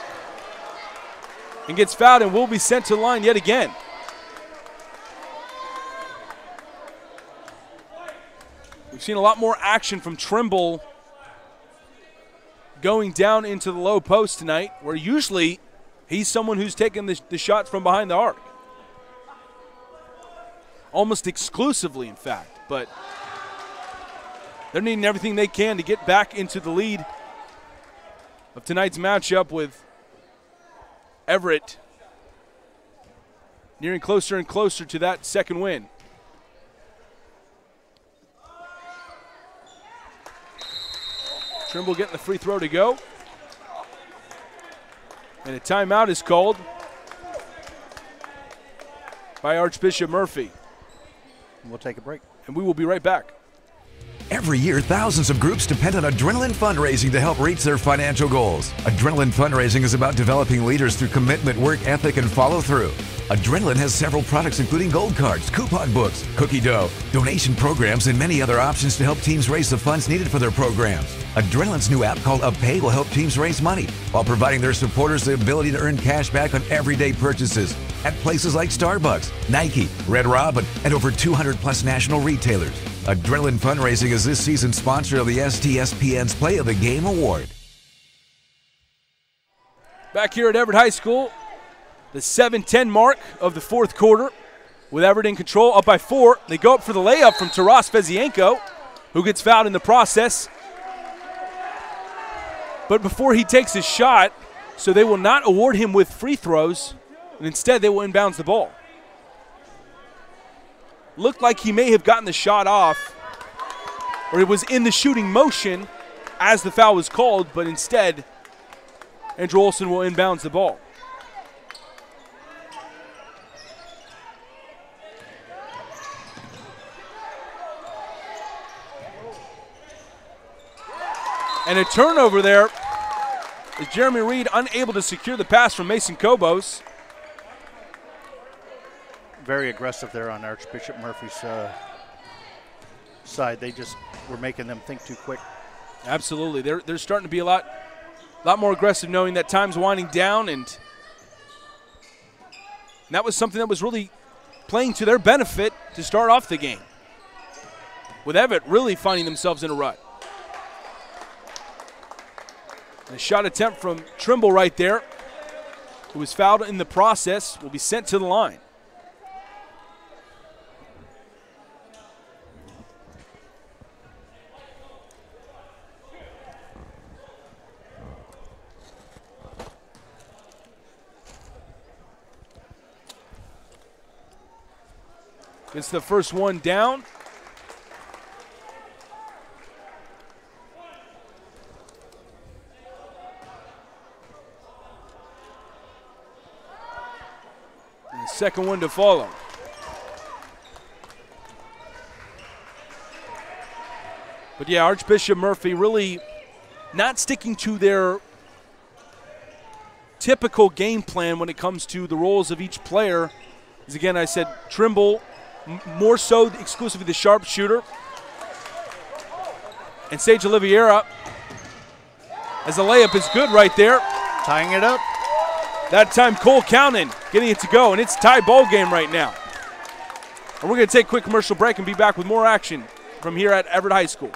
and gets fouled and will be sent to the line yet again. We've seen a lot more action from Trimble going down into the low post tonight, where usually he's someone who's taking the shots from behind the arc. Almost exclusively, in fact, but they're needing everything they can to get back into the lead of tonight's matchup, with Everett nearing closer and closer to that second win. Trimble getting the free throw to go. And a timeout is called by Archbishop Murphy. We'll take a break. And we will be right back. Every year, thousands of groups depend on Adrenaline fundraising to help reach their financial goals. Adrenaline fundraising is about developing leaders through commitment, work ethic, and follow through. Adrenaline has several products including gold cards, coupon books, cookie dough, donation programs, and many other options to help teams raise the funds needed for their programs. Adrenaline's new app called UpPay will help teams raise money while providing their supporters the ability to earn cash back on everyday purchases at places like Starbucks, Nike, Red Robin, and over 200 plus national retailers. Adrenaline Fundraising is this season's sponsor of the STSPN's Play of the Game Award. Back here at Everett High School, the 7:10 mark of the fourth quarter, with Everett in control, up by 4. They go up for the layup from Taras Fezienko, who gets fouled in the process. But before he takes his shot, so they will not award him with free throws, and instead they will inbounds the ball. Looked like he may have gotten the shot off, or it was in the shooting motion as the foul was called, but instead Andrew Olson will inbounds the ball. And a turnover there as Jeremy Reed unable to secure the pass from Mason Kobos. Very aggressive there on Archbishop Murphy's side. They just were making them think too quick. Absolutely. They're starting to be a lot more aggressive, knowing that time's winding down, and that was something that was really playing to their benefit to start off the game, with Everett really finding themselves in a rut. And a shot attempt from Trimble right there, who was fouled in the process, will be sent to the line. It's the first one down. And the second one to follow. But yeah, Archbishop Murphy really not sticking to their typical game plan when it comes to the roles of each player. As again, I said, Trimble more so exclusively the sharpshooter. And Sage Oliveira, as the layup is good right there. Tying it up. That time Cole Cownan getting it to go, and it's tie ball game right now. And we're going to take a quick commercial break and be back with more action from here at Everett High School.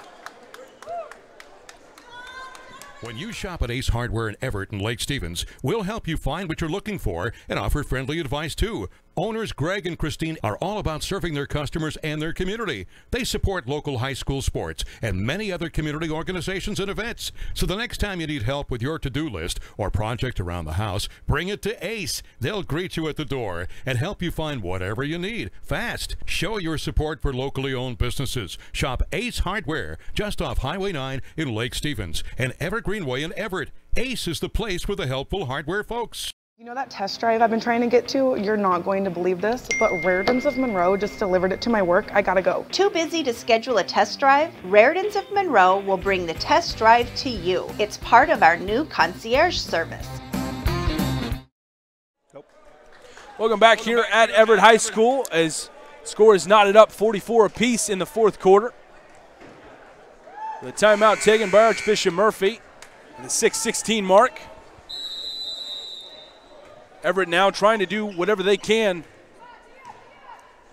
When you shop at Ace Hardware in Everett and Lake Stevens, we'll help you find what you're looking for and offer friendly advice too. Owners Greg and Christine are all about serving their customers and their community. They support local high school sports and many other community organizations and events. So the next time you need help with your to-do list or project around the house, bring it to Ace. They'll greet you at the door and help you find whatever you need fast. Show your support for locally owned businesses. Shop Ace Hardware just off Highway 9 in Lake Stevens and Everett Greenway in Everett. Ace is the place for the helpful hardware folks. You know that test drive I've been trying to get to? You're not going to believe this, but Raritan's of Monroe just delivered it to my work. I gotta go. Too busy to schedule a test drive? Raritan's of Monroe will bring the test drive to you. It's part of our new concierge service. Welcome back here at Everett High School as score is knotted up 44 apiece in the fourth quarter. The timeout taken by Archbishop Murphy at the 6:16 mark. Everett now trying to do whatever they can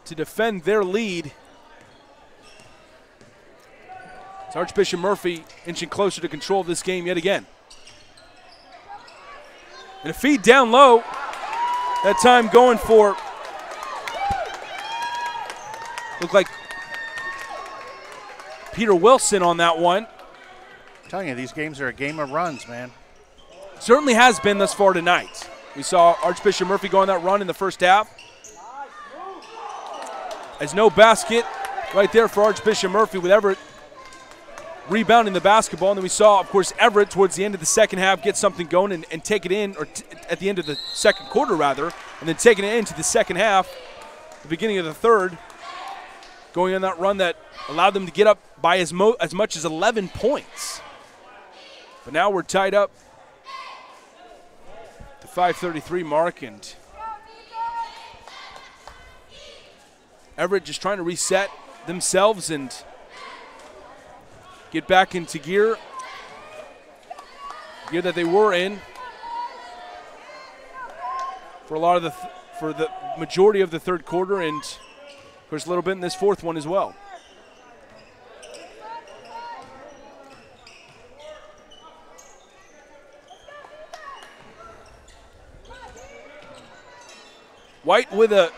to defend their lead. It's Archbishop Murphy inching closer to control of this game yet again. And a feed down low. That time going for, looked like Peter Wilson on that one. I'm telling you, these games are a game of runs, man. Certainly has been thus far tonight. We saw Archbishop Murphy go on that run in the first half. As no basket right there for Archbishop Murphy, with Everett rebounding the basketball. And then we saw, of course, Everett towards the end of the second half get something going and take it in, or at the end of the second quarter, rather, and then taking it into the second half, the beginning of the third, going on that run that allowed them to get up by as much as 11 points. But now we're tied up the 5:33 mark, and Everett just trying to reset themselves and get back into gear that they were in for a lot of for the majority of the third quarter, and of course a little bit in this fourth one as well. White with a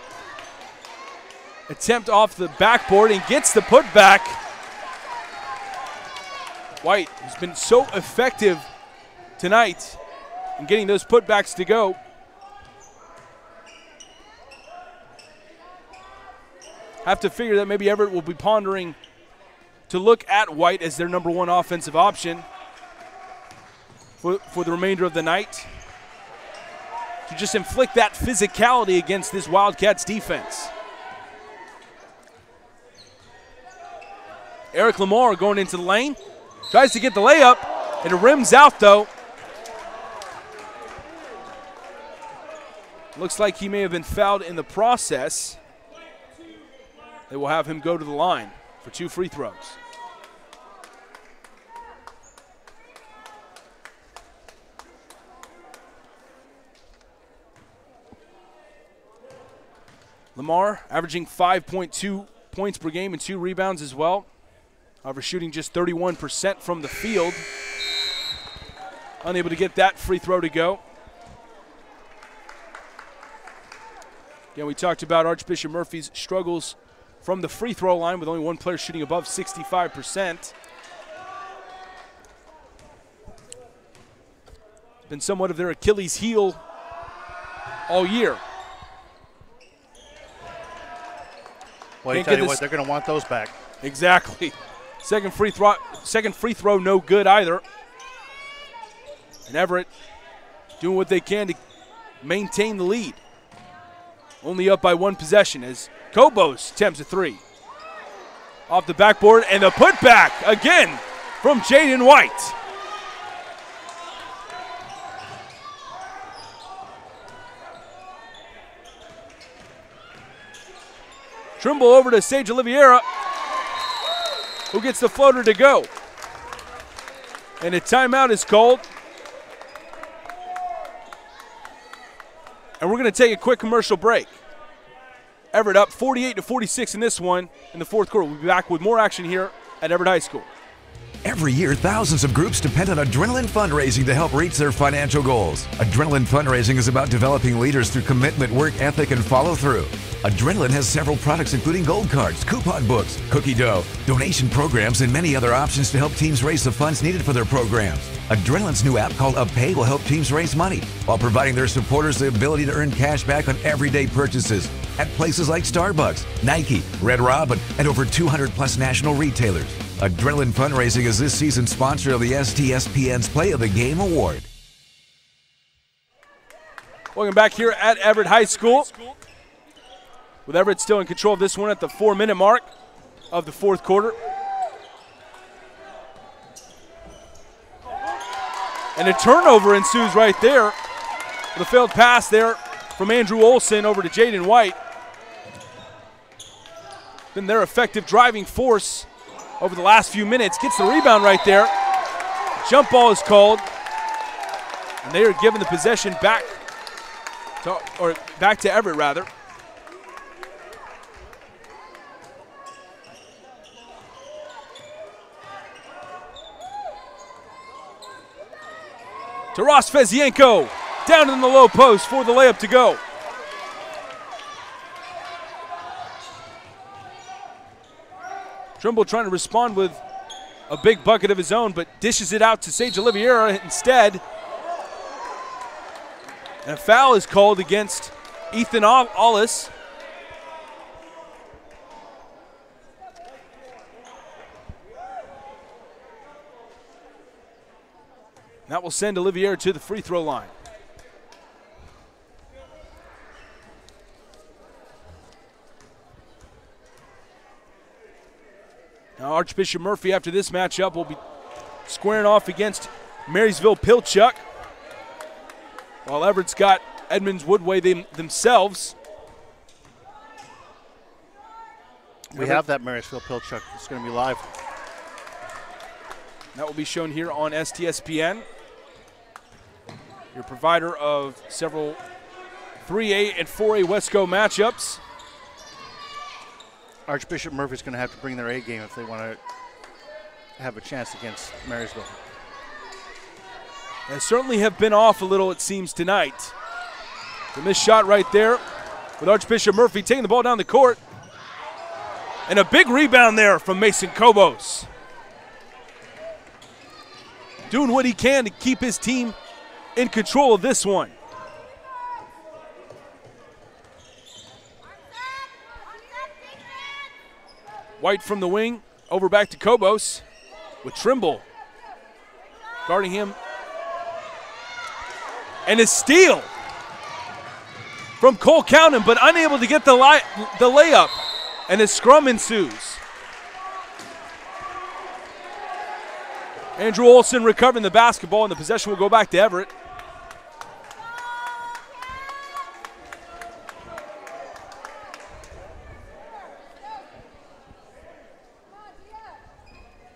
attempt off the backboard and gets the putback. White has been so effective tonight in getting those putbacks to go. Have to figure that maybe Everett will be pondering to look at White as their number one offensive option for the remainder of the night, to just inflict that physicality against this Wildcats defense. Eric Lamar going into the lane, tries to get the layup, and it rims out though. Looks like he may have been fouled in the process. They will have him go to the line for 2 free throws. Lamar averaging 5.2 points per game and 2 rebounds as well. However, shooting just 31% from the field. Unable to get that free throw to go. Again, we talked about Archbishop Murphy's struggles from the free throw line, with only one player shooting above 65%. Been somewhat of their Achilles heel all year. Well, I tell you what, they're going to want those back. Exactly. Second free throw, no good either. And Everett doing what they can to maintain the lead. Only up by 1 possession as Kobos attempts a 3. Off the backboard, and the putback again from Jaden White. Trimble over to Sage Oliveira, who gets the floater to go. And a timeout is called. And we're going to take a quick commercial break. Everett up 48-46 in this one in the fourth quarter. We'll be back with more action here at Everett High School. Every year, thousands of groups depend on Adrenaline fundraising to help reach their financial goals. Adrenaline fundraising is about developing leaders through commitment, work ethic, and follow through. Adrenaline has several products including gold cards, coupon books, cookie dough, donation programs, and many other options to help teams raise the funds needed for their programs. Adrenaline's new app called UpPay will help teams raise money while providing their supporters the ability to earn cash back on everyday purchases at places like Starbucks, Nike, Red Robin, and over 200 plus national retailers. Adrenaline Fundraising is this season's sponsor of the STSPN's Play of the Game Award. Welcome back here at Everett High School. With Everett still in control of this one at the 4-minute mark of the fourth quarter. And a turnover ensues right there. The failed pass there from Andrew Olson over to Jaden White. Been their effective driving force over the last few minutes. Gets the rebound right there. Jump ball is called. And they are given the possession back to Everett rather. To Ross Fezienko, down in the low post for the layup to go. Trimble trying to respond with a big bucket of his own, but dishes it out to Sage Oliveira instead. And a foul is called against Ethan Ollis. That will send Olivier to the free throw line. Now Archbishop Murphy, after this matchup, will be squaring off against Marysville Pilchuck, while Everett's got Edmonds Woodway themselves. We have that Marysville Pilchuck. It's going to be live. That will be shown here on STSPN, your provider of several 3A and 4A Wesco matchups. Archbishop Murphy's going to have to bring their A game if they want to have a chance against Marysville. They certainly have been off a little, it seems, tonight. The missed shot right there with Archbishop Murphy taking the ball down the court. And a big rebound there from Mason Kobos. Doing what he can to keep his team in control of this one. White from the wing, over back to Kobos with Trimble guarding him. And a steal from Cole Countin, but unable to get the layup. And a scrum ensues. Andrew Olson recovering the basketball, and the possession will go back to Everett.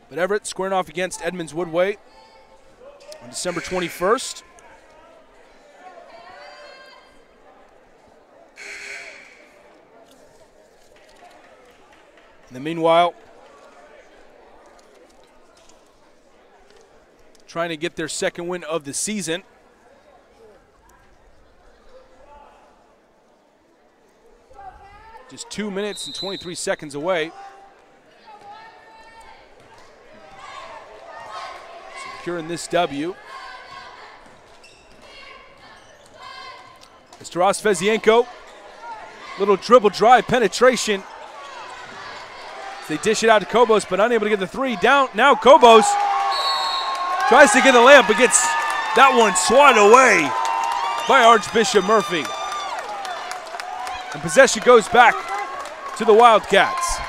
But Everett squaring off against Edmonds Woodway on December 21st. And then meanwhile, trying to get their second win of the season. Just 2 minutes and 23 seconds away. Securing this W. It's Taras Fezienko. Little dribble drive penetration. They dish it out to Kobos, but unable to get the three. Down now, Kobos tries to get the layup, but gets that one swatted away by Archbishop Murphy. And possession goes back to the Wildcats.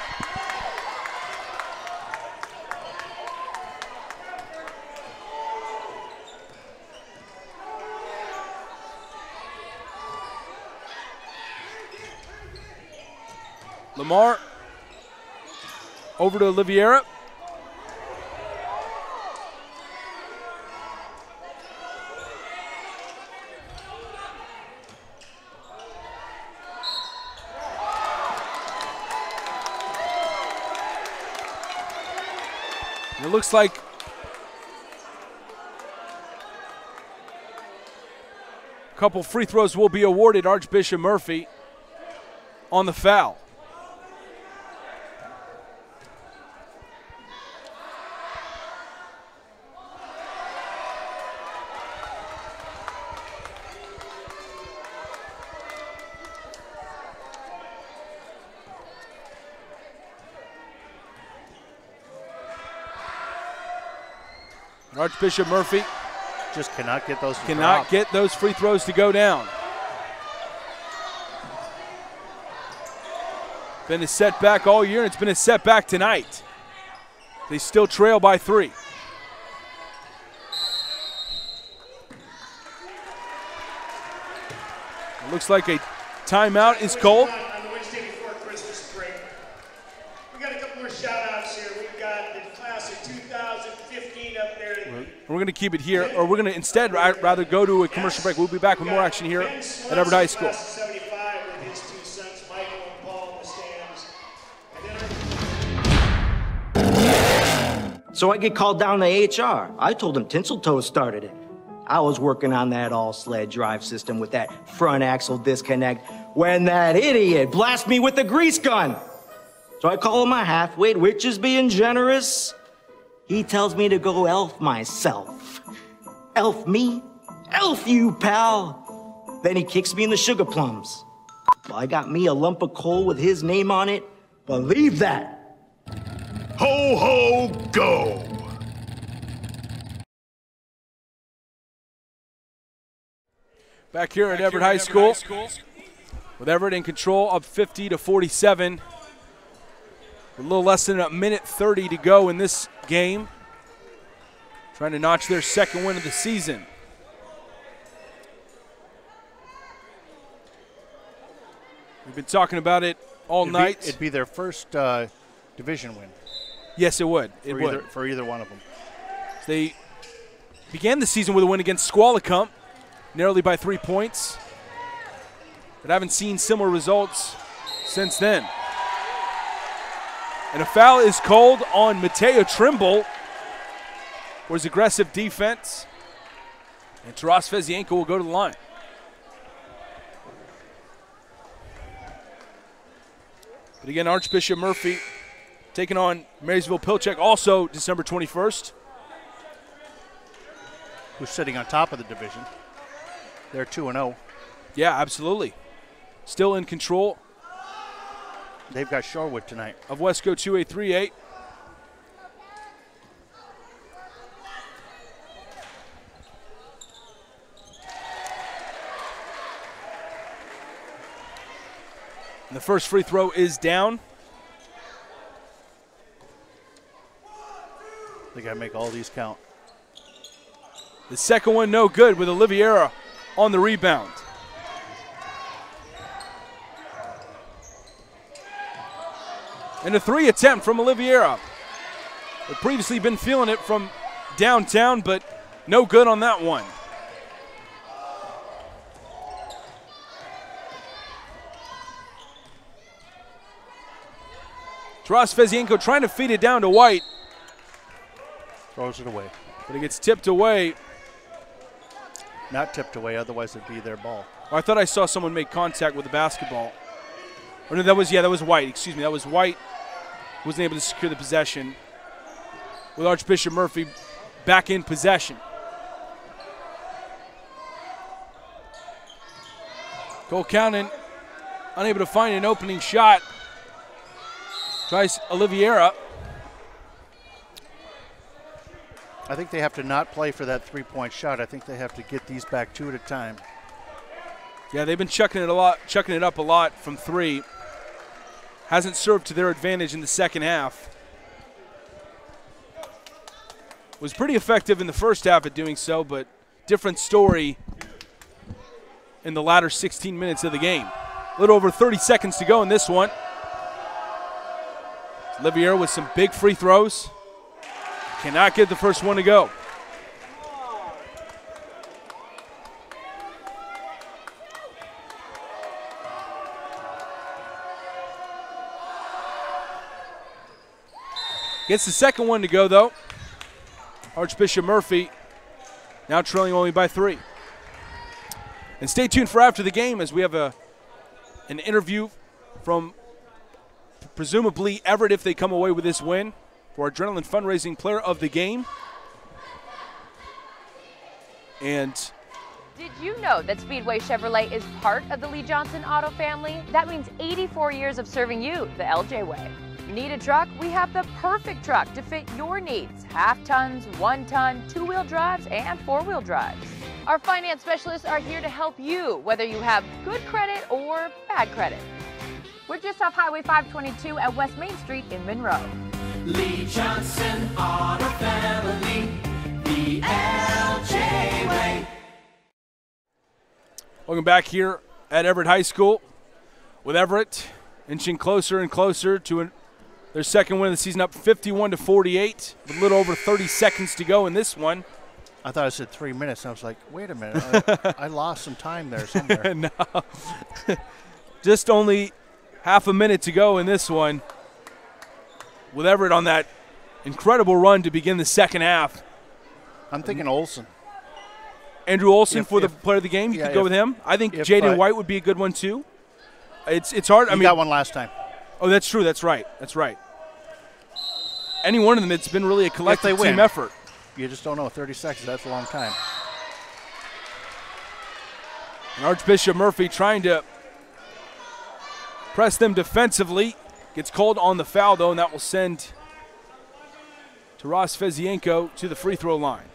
Lamar over to Oliviera. It looks like a couple free throws will be awarded Archbishop Murphy on the foul. Archbishop Murphy just cannot get those get those free throws to go down. Been a setback all year, and it's been a setback tonight. They still trail by 3. It looks like a timeout is called. On the Wednesday before Christmas break. We got a couple more shout-outs here. We've got the class of 2015 up there. We're going to keep it here, or we're going to instead rather go to a commercial break. We'll be back with more action here at Everett High School. 75 with his two sons, Michael and Paul, in the stands. So I get called down to HR. I told him Tinseltoes started it. I was working on that all-sled drive system with that front axle disconnect when that idiot blasts me with a grease gun. So I call him a half-wit, which is being generous. He tells me to go elf myself. Elf me? Elf you, pal. Then he kicks me in the sugar plums. Well, I got me a lump of coal with his name on it. Believe that. Ho, ho, go! Back here at Everett High School. With Everett in control, up 50-47. A little less than a minute 30 to go in this game. Trying to notch their second win of the season. We've been talking about it all night. It'd be their first division win. Yes, it would. For either one of them. They began the season with a win against Squalicump, narrowly by 3 points. But haven't seen similar results since then. And a foul is called on Mateo Trimble for his aggressive defense. And Taras Fezienko will go to the line. But again, Archbishop Murphy taking on Marysville Pilchuck, also December 21st. Who's sitting on top of the division. They're 2-0. Yeah, absolutely. Still in control. They've got Shorewood tonight. Of Wesco 2A, 3A. And the first free throw is down. They got to make all these count. The second one no good with Oliveira on the rebound. And a three attempt from Oliveira. Had previously been feeling it from downtown, but no good on that one. Taras Fezienko trying to feed it down to White. Throws it away. But it gets tipped away. Not tipped away, otherwise it'd be their ball. Oh, I thought I saw someone make contact with the basketball. Oh, no, that was White. Excuse me, that was White. Wasn't able to secure the possession. With Archbishop Murphy back in possession. Cole Cownan unable to find an opening shot. Tries Oliveira. I think they have to not play for that three-point shot. I think they have to get these back two at a time. Yeah, they've been chucking it up a lot from three. Hasn't served to their advantage in the second half. Was pretty effective in the first half at doing so, but different story in the latter 16 minutes of the game. A little over 30 seconds to go in this one. Oliveira with some big free throws. Cannot get the first one to go. Gets the second one to go, though. Archbishop Murphy now trailing only by 3. And stay tuned for after the game as we have an interview from presumably Everett if they come away with this win for Adrenaline Fundraising Player of the Game. And did you know that Speedway Chevrolet is part of the Lee Johnson Auto family? That means 84 years of serving you the LJ way. Need a truck? We have the perfect truck to fit your needs. Half tons, 1 ton, 2-wheel drives, and 4-wheel drives. Our finance specialists are here to help you, whether you have good credit or bad credit. We're just off Highway 522 at West Main Street in Monroe. Lee Johnson Auto Family, the LJ way. Welcome back here at Everett High School with Everett inching closer and closer to their second win of the season, up 51-48, with a little over 30 seconds to go in this one. I thought I said 3 minutes, and I was like, wait a minute, I lost some time there somewhere. No. Just only half a minute to go in this one, with Everett on that incredible run to begin the second half. I'm thinking Olsen. Andrew Olsen for the player of the game. You could go with him. I think Jaden White would be a good one too. It's hard. He got one last time. Oh, that's true. That's right. That's right. Any one of them, it's been really a collective team effort. You just don't know. 30 seconds, that's a long time. And Archbishop Murphy trying to press them defensively. Gets called on the foul, though, and that will send Taras Fezienko to the free throw line.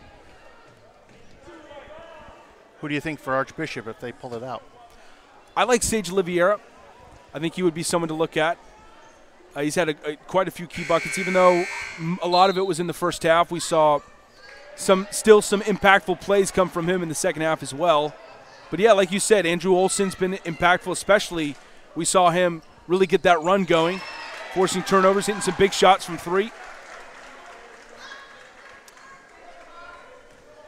Who do you think for Archbishop if they pull it out? I like Sage Oliveira. I think he would be someone to look at. He's had quite a few key buckets, even though a lot of it was in the first half. We saw still some impactful plays come from him in the second half as well. But, yeah, like you said, Andrew Olson's been impactful, especially we saw him really get that run going, forcing turnovers, hitting some big shots from three.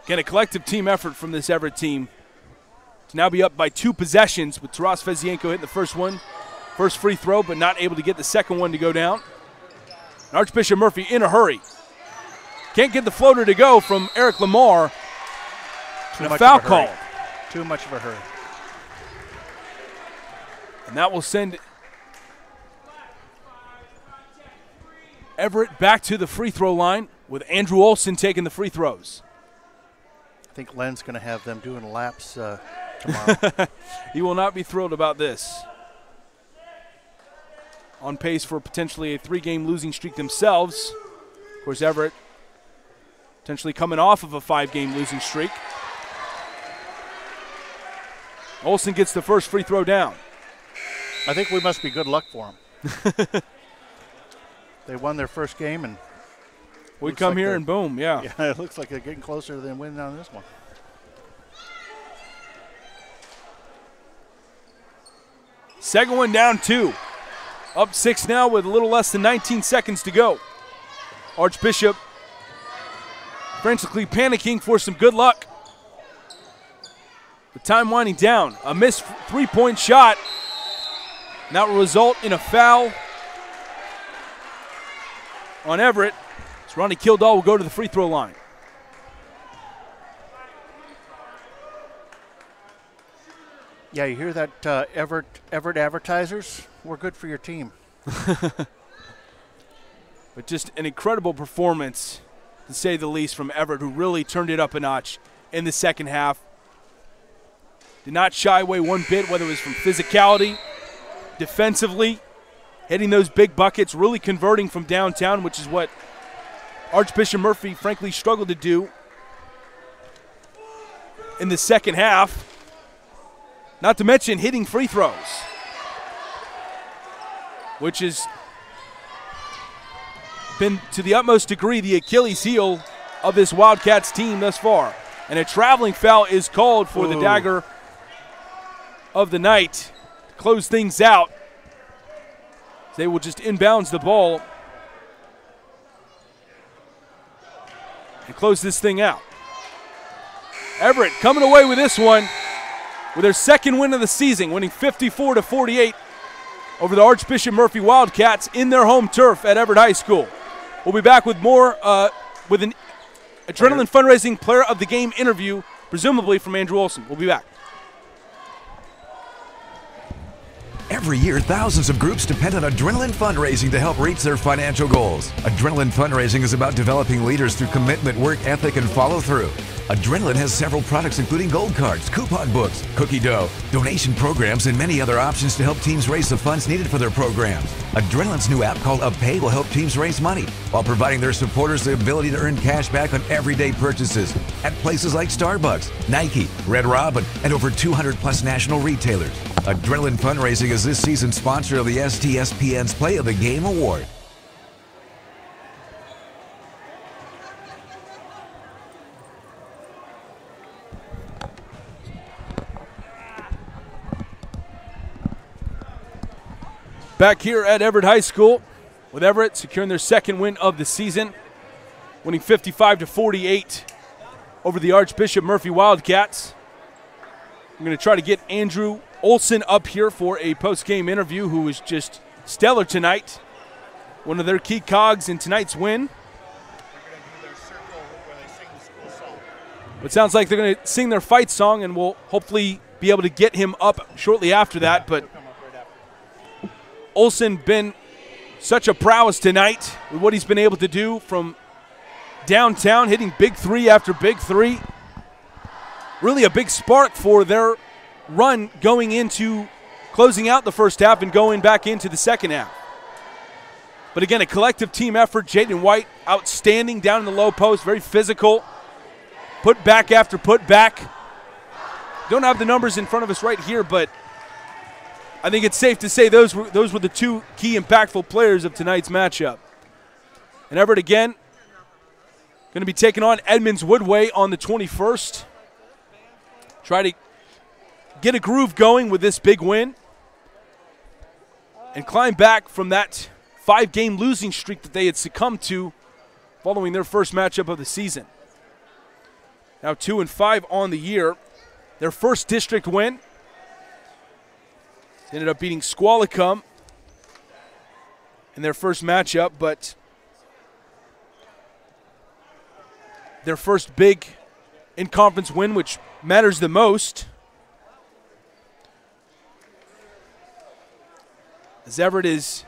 Again, a collective team effort from this Everett team to now be up by 2 possessions with Taras Fezienko hitting the first free throw, but not able to get the second one to go down. And Archbishop Murphy in a hurry. Can't get the floater to go from Eric Lamar. And a foul call. Too much of a hurry. And that will send Everett back to the free throw line with Andrew Olson taking the free throws. I think Len's going to have them doing laps tomorrow. He will not be thrilled about this. On pace for potentially a 3-game losing streak themselves. Of course, Everett potentially coming off of a 5-game losing streak. Olson gets the first free throw down. I think we must be good luck for them. They won their first game, and we come here and boom, yeah. Yeah, it looks like they're getting closer than winning on this one. Second one down 2. Up 6 now with a little less than 19 seconds to go. Archbishop frantically panicking for some good luck. The time winding down. A missed 3-point shot. And that will result in a foul on Everett. So Ronnie Kildall will go to the free throw line. Yeah, you hear that, Everett advertisers? We're good for your team. But just an incredible performance, to say the least, from Everett, who really turned it up a notch in the second half. Did not shy away one bit, whether it was from physicality, defensively, hitting those big buckets, really converting from downtown, which is what Archbishop Murphy, frankly, struggled to do in the second half. Not to mention hitting free throws, which has been to the utmost degree the Achilles heel of this Wildcats team thus far. And a traveling foul is called for the dagger of the night to close things out. They will just inbounds the ball and close this thing out. Everett coming away with this one with their second win of the season, winning 54-48 over the Archbishop Murphy Wildcats in their home turf at Everett High School. We'll be back with more with an Adrenaline Fundraising Player of the Game interview, presumably from Andrew Olson. We'll be back. Every year, thousands of groups depend on Adrenaline Fundraising to help reach their financial goals. Adrenaline Fundraising is about developing leaders through commitment, work ethic, and follow-through. Adrenaline has several products including gold cards, coupon books, cookie dough, donation programs, and many other options to help teams raise the funds needed for their programs. Adrenaline's new app called UpPay will help teams raise money while providing their supporters the ability to earn cash back on everyday purchases at places like Starbucks, Nike, Red Robin, and over 200+ national retailers. Adrenaline Fundraising is this season's sponsor of the STSPN's Play of the Game Award. Back here at Everett High School with Everett securing their second win of the season, winning 55-48 over the Archbishop Murphy Wildcats. I'm going to try to get Andrew Olson up here for a post-game interview, who was just stellar tonight. One of their key cogs in tonight's win. It sounds like they're going to sing their fight song, and we'll hopefully be able to get him up shortly after that. But Olson been such a prowess tonight with what he's been able to do from downtown, hitting big three after big three. Really a big spark for their run going into closing out the first half and going back into the second half. But again, a collective team effort. Jaden White outstanding down in the low post, very physical. Put back after put back. Don't have the numbers in front of us right here, but I think it's safe to say those were the two key impactful players of tonight's matchup. And Everett again going to be taking on Edmonds Woodway on the 21st. Try to get a groove going with this big win and climb back from that 5-game losing streak that they had succumbed to following their first matchup of the season. Now 2-5 on the year. Their first district win. Ended up beating Squalicum in their first matchup, but their first big in-conference win, which matters the most. As Everett is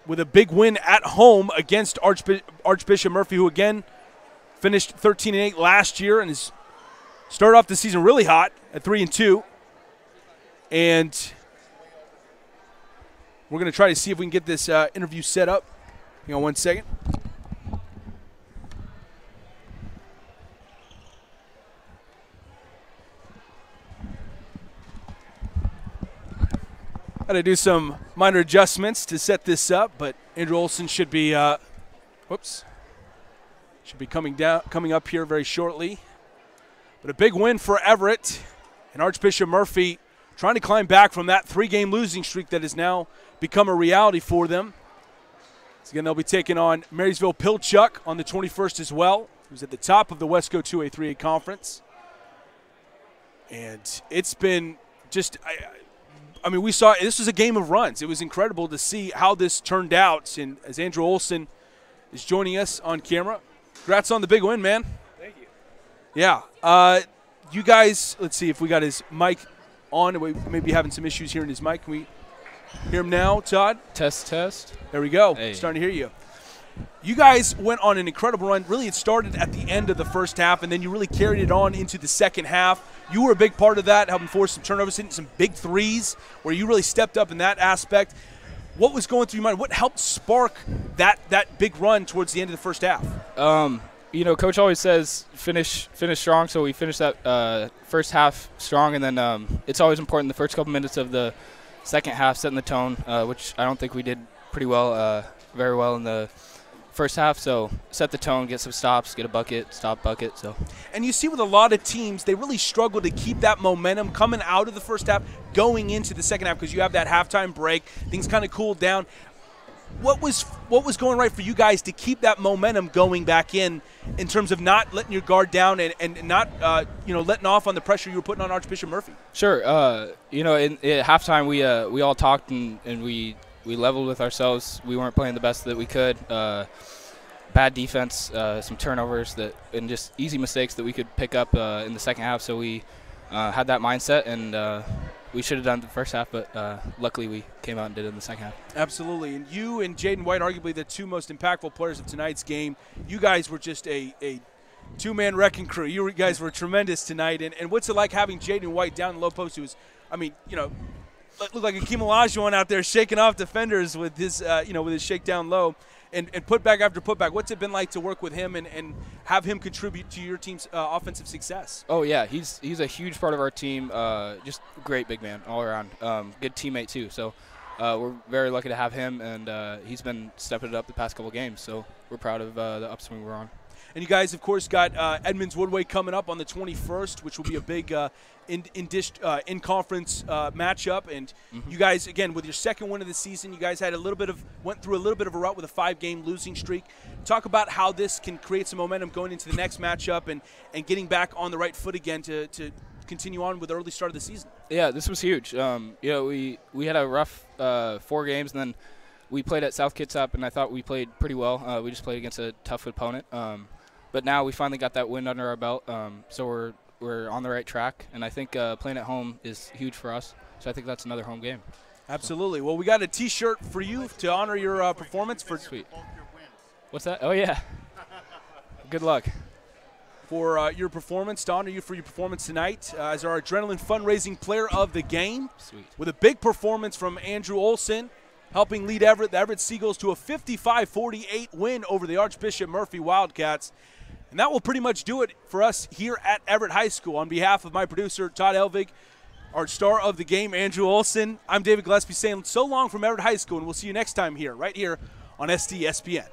with a big win at home against Archbishop Murphy, who again finished 13-8 last year and has started off the season really hot at 3-2. And we're going to try to see if we can get this interview set up. Hang on one second. Got to do some minor adjustments to set this up, but Andrew Olson should be, should be coming up here very shortly. But a big win for Everett and Archbishop Murphy trying to climb back from that 3-game losing streak that has now become a reality for them. So again, they'll be taking on Marysville Pilchuck on the 21st as well, who's at the top of the Wesco 2A 3A conference. And it's been just I mean, we saw this was a game of runs. It was incredible to see how this turned out. And as Andrew Olson is joining us on camera, congrats on the big win, man. Thank you. Yeah. You guys, let's see if we got his mic on. We may be having some issues hearing his mic. Can we hear him now, Todd? Test, test. There we go. Hey. Starting to hear you. You guys went on an incredible run. Really, it started at the end of the first half, and then you really carried it on into the second half. You were a big part of that, helping force some turnovers, hitting some big threes, where you really stepped up in that aspect. What was going through your mind? What helped spark that big run towards the end of the first half? You know, Coach always says finish strong, so we finished that first half strong, and then it's always important the first couple minutes of the second half, setting the tone, which I don't think we did pretty well, very well in the first half. So set the tone, get some stops, get a bucket, stop bucket. So. And you see with a lot of teams, they really struggle to keep that momentum coming out of the first half, going into the second half, because you have that halftime break. Things kind of cooled down. What was going right for you guys to keep that momentum going back in terms of not letting your guard down and not letting off on the pressure you were putting on Archbishop Murphy? Sure. You know, at halftime we all talked and we leveled with ourselves. We weren't playing the best that we could. Bad defense, some turnovers and just easy mistakes that we could pick up in the second half. So we had that mindset, and we should have done the first half, but luckily we came out and did it in the second half. Absolutely. And you and Jaden White, arguably the two most impactful players of tonight's game, you guys were just a two-man wrecking crew. You guys were tremendous tonight. And what's it like having Jaden White down in the low post, who was, I mean, looked like Akeem Olajuwon out there shaking off defenders with his, with his shakedown low and putback after putback. What's it been like to work with him and have him contribute to your team's offensive success? Oh, yeah. He's a huge part of our team. Just great big man all around. Good teammate, too. So we're very lucky to have him, and he's been stepping it up the past couple games. So we're proud of the upswing we're on. And you guys, of course, got Edmonds Woodway coming up on the 21st, which will be a big in-conference matchup. And you guys, again, with your second win of the season, you guys had went through a little bit of a route with a 5-game losing streak. Talk about how this can create some momentum going into the next matchup and getting back on the right foot again to continue on with the early start of the season. Yeah, this was huge. We had a rough 4 games, and then we played at South Kitsap, and I thought we played pretty well. We just played against a tough opponent. But now we finally got that win under our belt, so we're on the right track. And I think playing at home is huge for us. So I think that's another home game. Absolutely. Well, we got a T-shirt for you to honor your performance. Sweet. What's that? Oh, yeah. Good luck. For your performance, to honor you for your performance tonight as our Adrenaline Fundraising Player of the Game. Sweet. With a big performance from Andrew Olson, helping lead the Everett Seagulls to a 55-48 win over the Archbishop Murphy Wildcats. And that will pretty much do it for us here at Everett High School. On behalf of my producer, Todd Elvig, our star of the game, Andrew Olson, I'm David Gillespie saying so long from Everett High School, and we'll see you next time here, right here on STSPN.